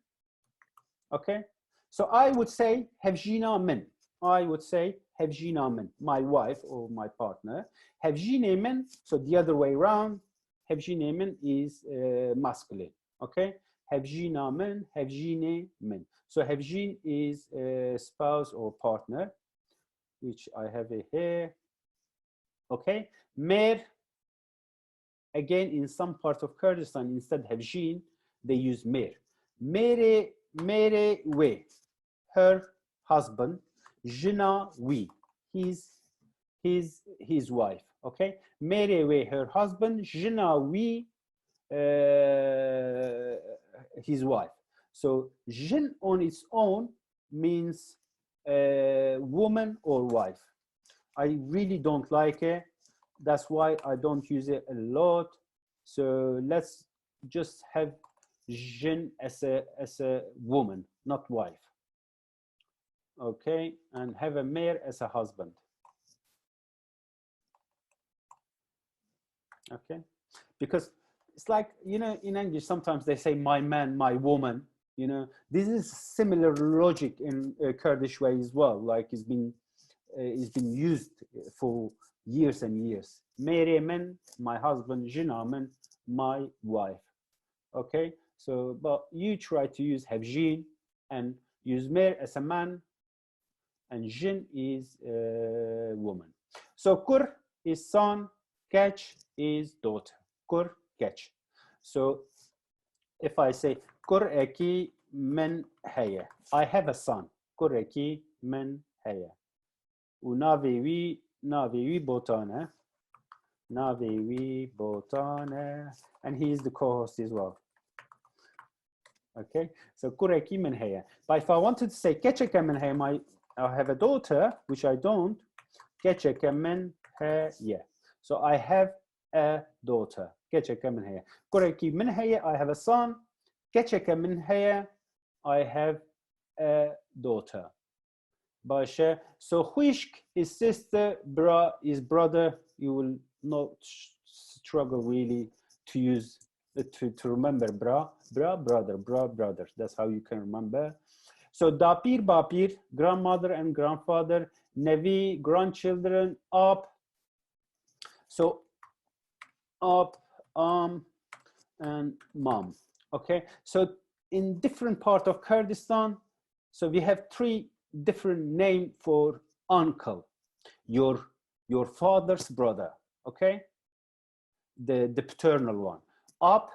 okay? So I would say Heye-Hene men. I would say Heye-Hene men, my wife or my partner. Heye-Hene men, so the other way around, Heye-Hene men is masculine, okay? Heye-Hene men, Heye-Hene men. So Heye-Hene is spouse or partner, which I have it here. Okay, mer, again, in some parts of Kurdistan, instead of Heye-Hene, they use mer. Mere we, her husband, jina we, his wife. Okay, mere we, her husband, jina we, his wife. So jin on its own means woman or wife. I really don't like it. That's why I don't use it a lot. So let's just have jin as a woman, not wife. Okay, and have a mer as a husband. Okay, because it's like, you know, in English sometimes they say my man, my woman. You know, this is similar logic in Kurdish way as well. Like it's been used for years and years. Meri men, my husband. Jina men, my wife. Okay, so but you try to use hevjin and use mer as a man, and jin is a woman. So kur is son, kech is daughter. Kur, kech. So if I say kur eki men heye, I have a son. Kur eki men heye. U navewi botane. Navewi botane. And he is the co-host as well. Okay, so kureki men heye. But if I wanted to say keçeke men heye, I have a daughter, which I don't. Keçeke men heye. So I have a daughter. Keçeke men heye. Kureki men heye, I have a son. Keçeke men heye, I have a daughter. Bashe. So huishk is sister, bra is brother. You will not struggle really to use to remember brother. That's how you can remember. So dapir, bapir, grandmother and grandfather, nevi, grandchildren, up. So up, and mom. Okay, so in different part of Kurdistan, so we have three different name for uncle, your father's brother. Okay, the paternal one, up,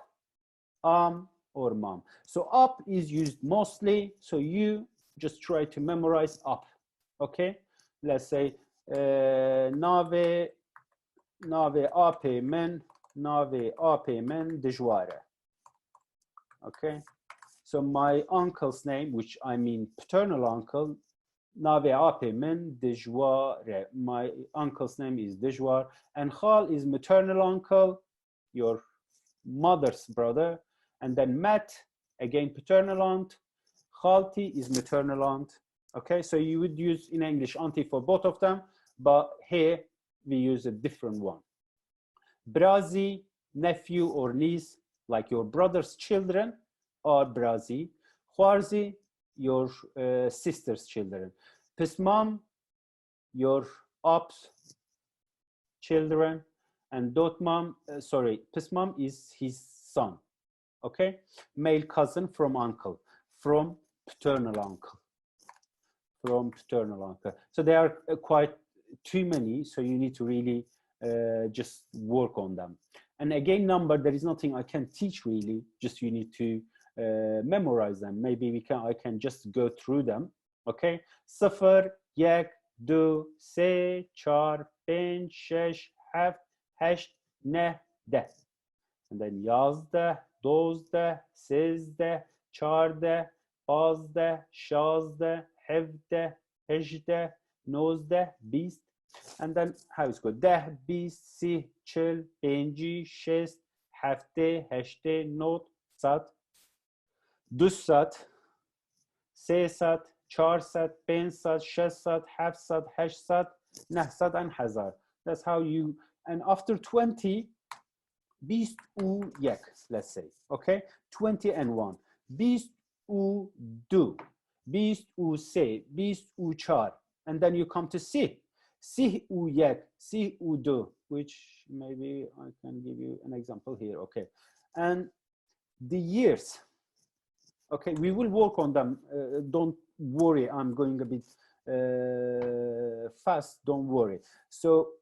or mom. So up is used mostly, so you just try to memorize up. Okay, let's say nave ape men dijware. Okay, so my uncle's name, which I mean paternal uncle, nave ape men dijware. My uncle's name is Dijwar, and khal is maternal uncle, your mother's brother, and then mat, again paternal aunt. Khalti is maternal aunt. Okay, so you would use in English auntie for both of them, but here we use a different one. Brazi, nephew or niece, like your brother's children are brazi. Khwarzi, your sister's children. Pismam, your op's children. And dotmam, pismam is his son. Okay, male cousin from uncle, from paternal uncle, So there are quite too many, so you need to really just work on them. And again, number, there is nothing I can teach really, just you need to memorize them. Maybe I can just go through them. Okay, sıfır, yek, du, se, çar, penç, şeş, heft, heşt, ne, de. And then yazde, dozde, sezde, çarde, bazde, şazde, hevde, hejde, nozde, bist. And then how it's good? Deh, bist, si, çil, penci, şest, hefte, heşte, not, sat, dussat, sesat, çarsat, pensat, şesat, hefsat, heşsat, nehsat, and hazar. That's how you, and after 20, Bist u yek, let's say, okay? 20 and 1. Bist u du, bist u se, bist u çar. And then you come to si. Si u yek, si u du, which maybe I can give you an example here, okay? And the years, okay, we will work on them. Don't worry, I'm going a bit fast, don't worry. So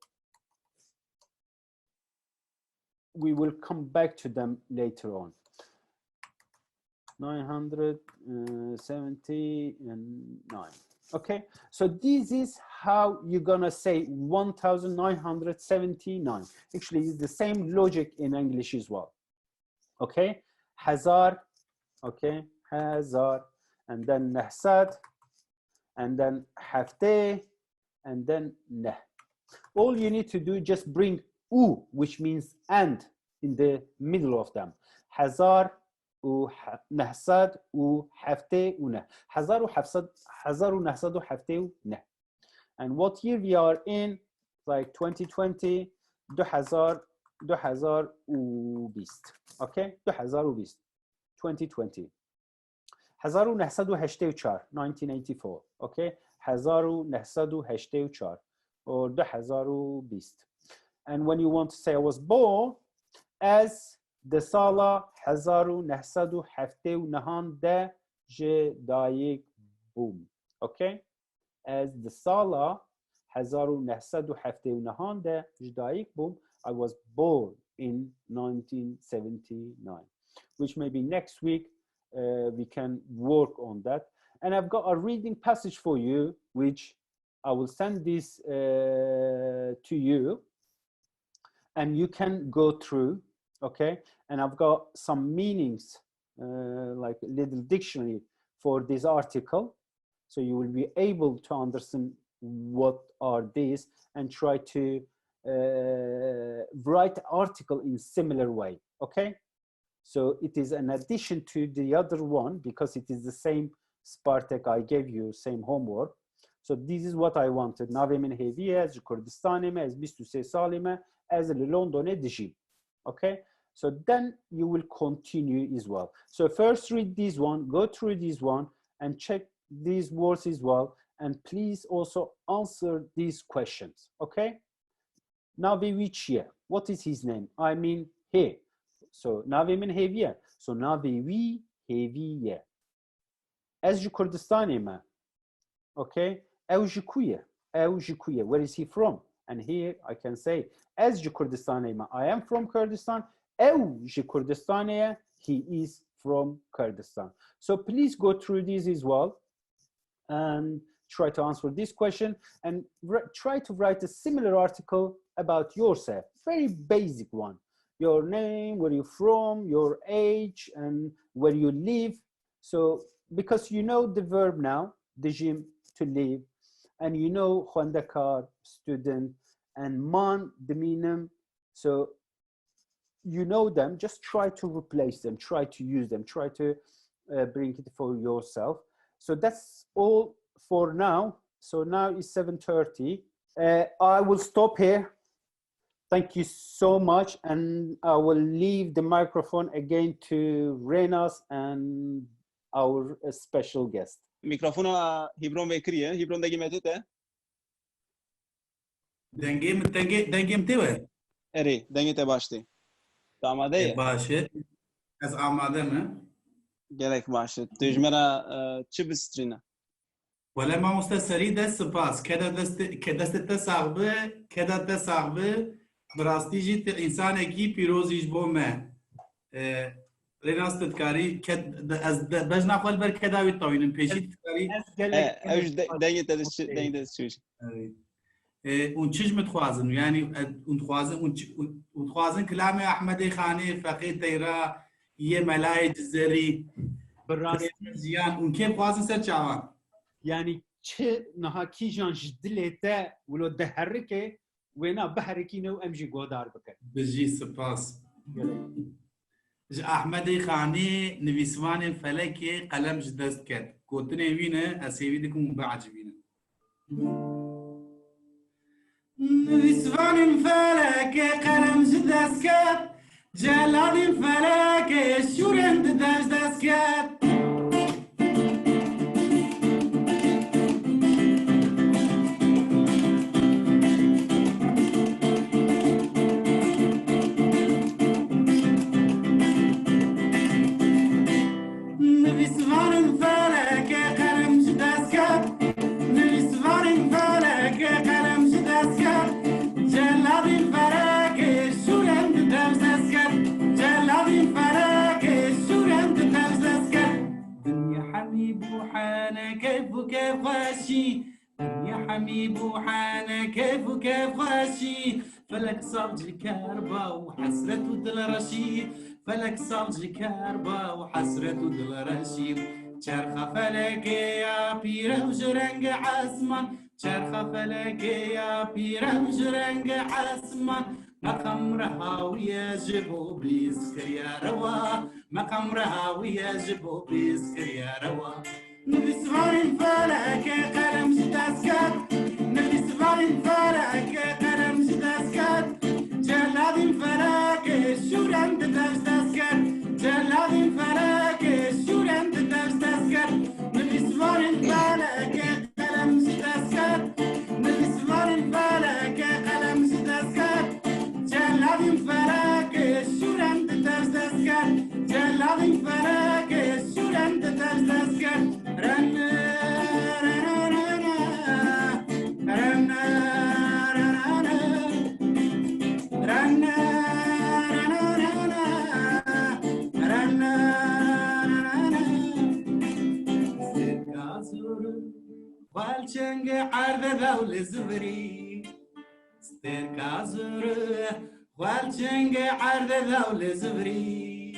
we will come back to them later on. 979. Okay, so this is how you're gonna say 1979. Actually, it's the same logic in English as well. Okay, hazar, okay, hazar, and then nahsad, and then hafte, and then neh. All you need to do, just bring u, which means and, in the middle of them. Hazar u nahsad u hafte u neh. Hazar u nahsad u hafte u neh. And what year we are in? Like 2020, 2020. Okay, 2020. 2020. 1984. Okay, 1984. or 2020. And when you want to say I was born as the sala 1979 جدایک بوم. Okay, as the sala 1979 جدایک بوم, I was born in 1979, which maybe next week we can work on that. And I've got a reading passage for you, which I will send this to you, and you can go through, okay? And I've got some meanings, like a little dictionary for this article, so you will be able to understand what are these and try to write article in similar way, okay? So it is an addition to the other one because it is the same Spartak I gave you, same homework. So this is what I wanted. Navê min hêviye, ez ji Kurdistanê me, ez 23 salê me, ez li Londonê dijîm. Okay? So then you will continue as well. So first read this one, go through this one, and check these words as well. And please also answer these questions. Okay? Navê wî çiye? What is his name? I mean he. So navê min hêviye. So navê wî hêviye. Ez ji Kurdistanê me. Okay? Ew ji ku ye? Ew ji ku ye? Where is he from? And here I can say, ez ji Kurdistanê me. I am from Kurdistan. Ew ji Kurdistanê ye. He is from Kurdistan. So please go through these as well and try to answer this question and try to write a similar article about yourself. Very basic one. Your name, where you're from, your age, and where you live. So because you know the verb now, dijim, to live, and you know khwandekar, student, and man, demeaning. So you know them, just try to replace them, try to use them, try to bring it for yourself. So that's all for now. So now it's 7:30. I will stop here. Thank you so much, and I will leave the microphone again to Renas and our special guest. میکروفونا هیبرون وکریه هیبرون دگی متوته دنگیم تیوه اری دنگی ته باشتی آماده باشه از آماده من گلک باشه تجمرا چی بسترینه ولی ما مستسری دست سپاس که دست تصاحبه براستی جیت انسان کی پیروزیش بومه ریناست تکاری که از بجنا خال بر کداوی طاوینم پیشی تکاری اوش دنگی تدش اون چیز متخوازن یعنی اون خوازن کلام احمد خانی فقيه تیرا یه ملاید زری زیان اون که خوازن سر چاوان یعنی چه نهاکی جان جدلته ولو دهرکه وینا بحرکینو امجی گودار بکن بجی سپاس احمد خانی نویسوان فلکی قلم دست کرد کوتنه وینه اسیوی دکم بعجبینه نویسوان فلکی قلم دست کرد جلاد فلکی شورند دست کرد كيف غاشي يا حبيب وحانا كيف غاشي فلك صوت كربا وحسرة دل رشيد فلك صوت كربا وحسرة دل رشيد شرخة فلك يا بيره وجرنق عسمان شرخة فلك يا بيره وجرنق عسمان مقام رها ويجبو بيسكر يا روا مقام رها ويجبو بيسكر يا روا نبي سفارين فلك قلم جداسكات نبي سفارين فلك قلم جداسكات جلادين فلك شوران داسكات جلادين فلك شوران داسكات نبي سفارين فلك قلم جداسكات نبي سفارين فلك كازور والجنگ عرض دول زبري ستير كازور والجنگ عرض دول زبري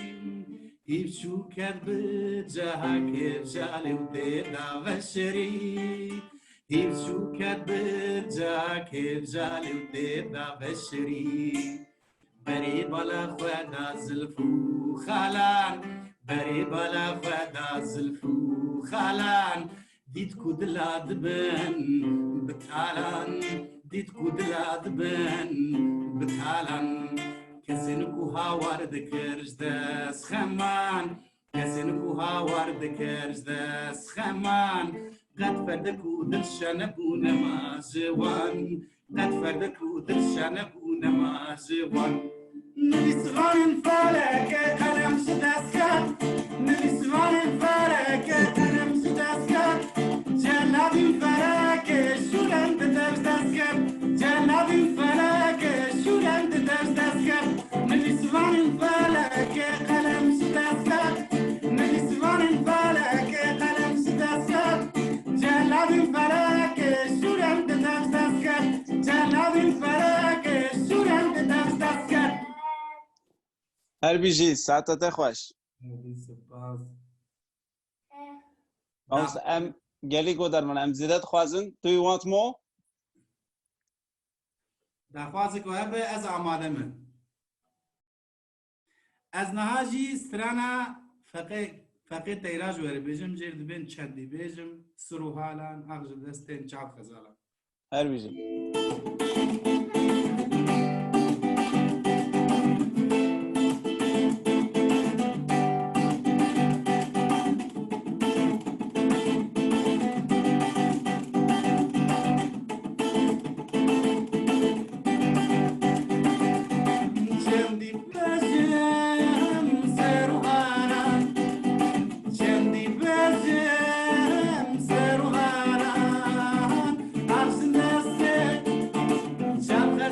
يبشو كذب جهك جالي وديدا بشري يبشو كذب جهك جالي وديدا بشري بري بلا خدا زلفو خالان بري بلا خدا زلفو خالان ديت كودلا دبن بتالان ديت كودلا دبن بتالان كسنكو هاورد كرج داس خمان كسنكو هاورد كرج داس خمان قد فردكو دلشانكو نمازوان قد فردكو دلشانكو نمازوان نسوان فلك قلم شداسكات نسوان فلك قلم شداسكات جلابي فلك شولن تدرسكات جلابي فلك شولن تدرسكات نسوان فلك قلم شداسكات نسوان فلك قلم شداسكات جلابي فلك شولن تدرسكات جلابي فلك شولن تدرسكات هر بیجی ساعتت خوش ام گلی گودر من ام زیدت خوازن do you want more دخوازی که هبه از آماده من از نهاجی سترانا فقط تیراج وره بیجم جرد بین چندی بیجم سرو حالان اغجل دستین چاپ خزالا هر بیجی Shall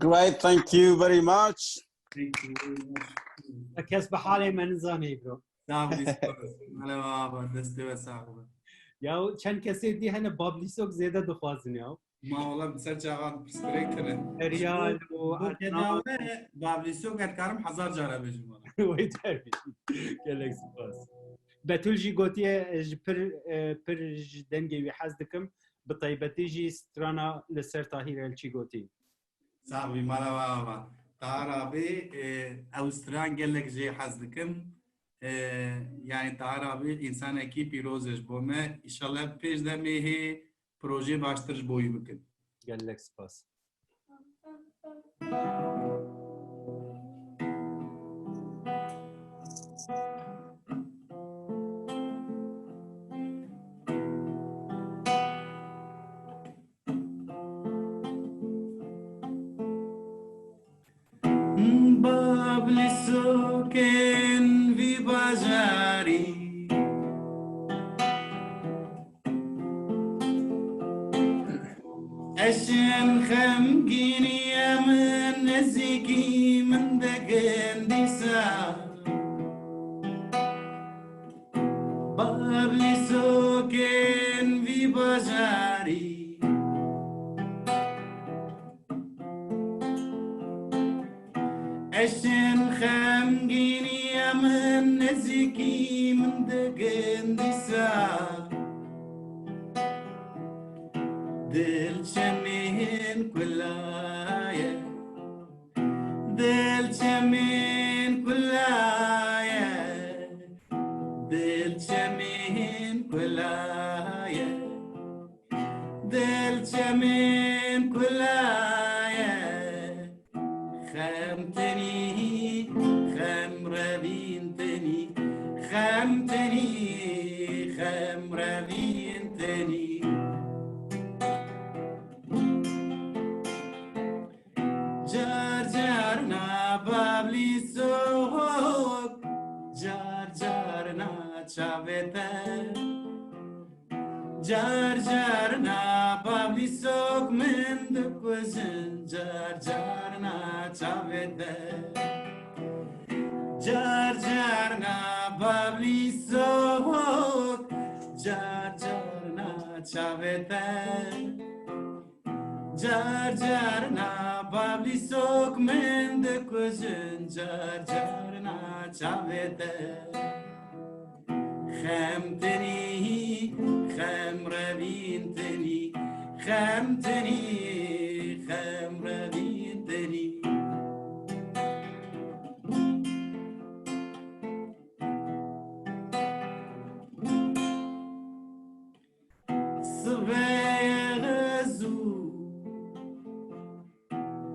Great, thank you very much. Thank you very much. كسب حالي من زاني برو. صاحبي سپاس. مالا بابا دست و صاحبه. یا چند کسی دی هن بابلیسوک زیاده دخوازن یا. ما والله بسر چاقات پرسپریک کرن. ريال و بابلیسو قد کارم 1000 جاره بجم والله. وی تربی. گلک سپاس. بتولجی گوتیه پر دنگی وی حز دکم بطیبتی جی سترانا لسر تاهیر الچی گوتی. صاحبي مالا بابا تعرابي اوستران قال لك جاي حزدكم يعني تعرابي انسان اكيد بيروزش بوما ان شاء الله بيش دمي هي بروجي باشترش بوي بكن گلک سپاس. بابلسو كن في بازاري اشن خمقيني يا من نزيكي من دقن ديسا بابلسو كن في بازاري اشن خمقيني يا من نزيكي من دقن ديسا دل شمين كلايا دل شمين كلايا دل شمين كلايا دل شمين كلايا خمتني خمربينتني خمتني خمربينتني جار جارنا بابلي سوق جار جارنا چاوتا جار جارنا بابلي سوق من دكوزن جار جارنا چاوتا جار جارنا بابلي سوق جار جارنا چاوتا جار جارنا بابلي سوق من دكوزن جار جارنا چاوتا خمتني خمربينتني خمتني خمربينتني صبايا غزو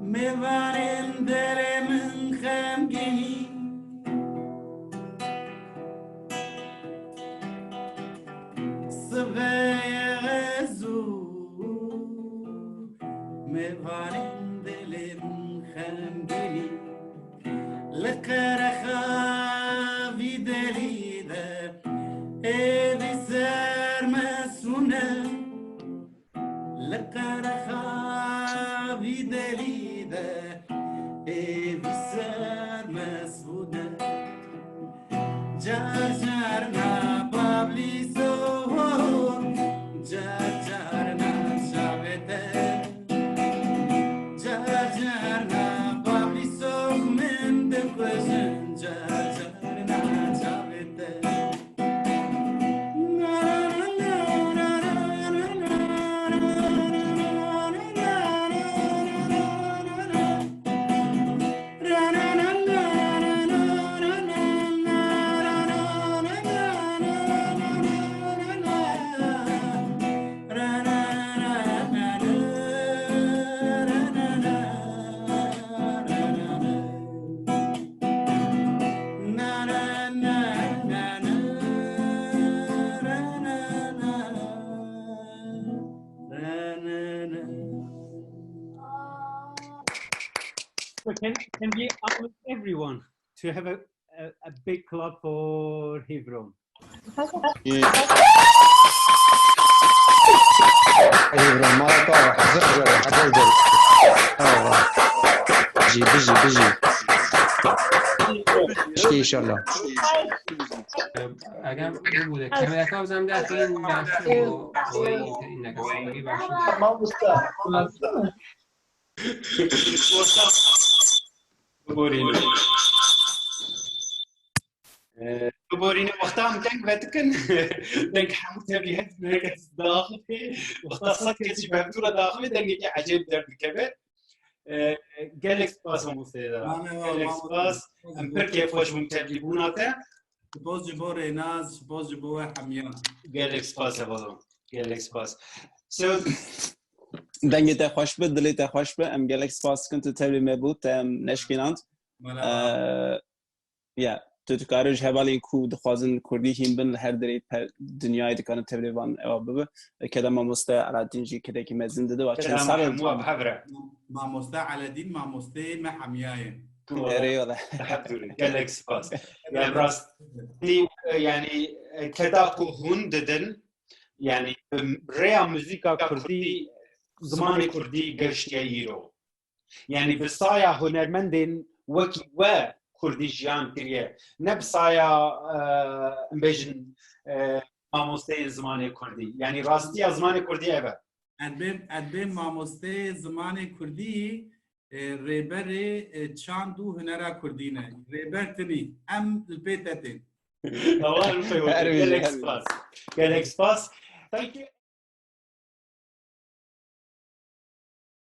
مبارن دل من خمقني صبايا غزو مبارن دل من خمقني لقرخا في دليدا ايدي سار مسونا لقرخا في دليدا ايدي سار مسونا جار جارنا بابلي سوق جار جارنا شابتا جار جارنا بابلي سوق من دكوزن جار جارنا شابتا So can we ask everyone to have a big clap for Hebron? Hebron, ما طاح زغزغ حتى بجي اشكي ان شاء الله اگر بوده کمی کابزم داخلین باشه و اینک سوری باشه بورينا وقتها دنك بتكن دنك حمود تبيهت هيك داخل واختصت كتش بهدوره داخل دنك عجب درد كبر جالكس باس مستعدا جالكس باس امبر كيف واش متبلبوناته سپاس جبار ناز سپاس جبار حمیان جالكس باس بازم جالكس باس سو دنگ تا خوش به دلی تا خوش به ام گلکس پاس کنت تبلی مبوت ام نشکیناند یا تو کارش هبالین کو دخوازن کردی هیم بن هر دری دنیای دکان تبلی وان اوابه کدام ماموسته علادین جی کده کی مزین داده و چند سال مو بحبره ماموسته علادین ماموسته محمیای ريوضة جالكس باس يعني راست يعني كداكو هنددن يعني ريا موسيقى كردي زمان كردي قشتي ايرو يعني بصايا هنرمندين وكي و كردي جيان كريه نبصايا امبيجن ماموستي زمان كردي يعني راستي زمان كردي ابا ادبیم ماموسته زمان کردی ریبر چاندو هنرا کردینه ریبر تنی ام البیتتین والله Galaxy Pass. Thank you.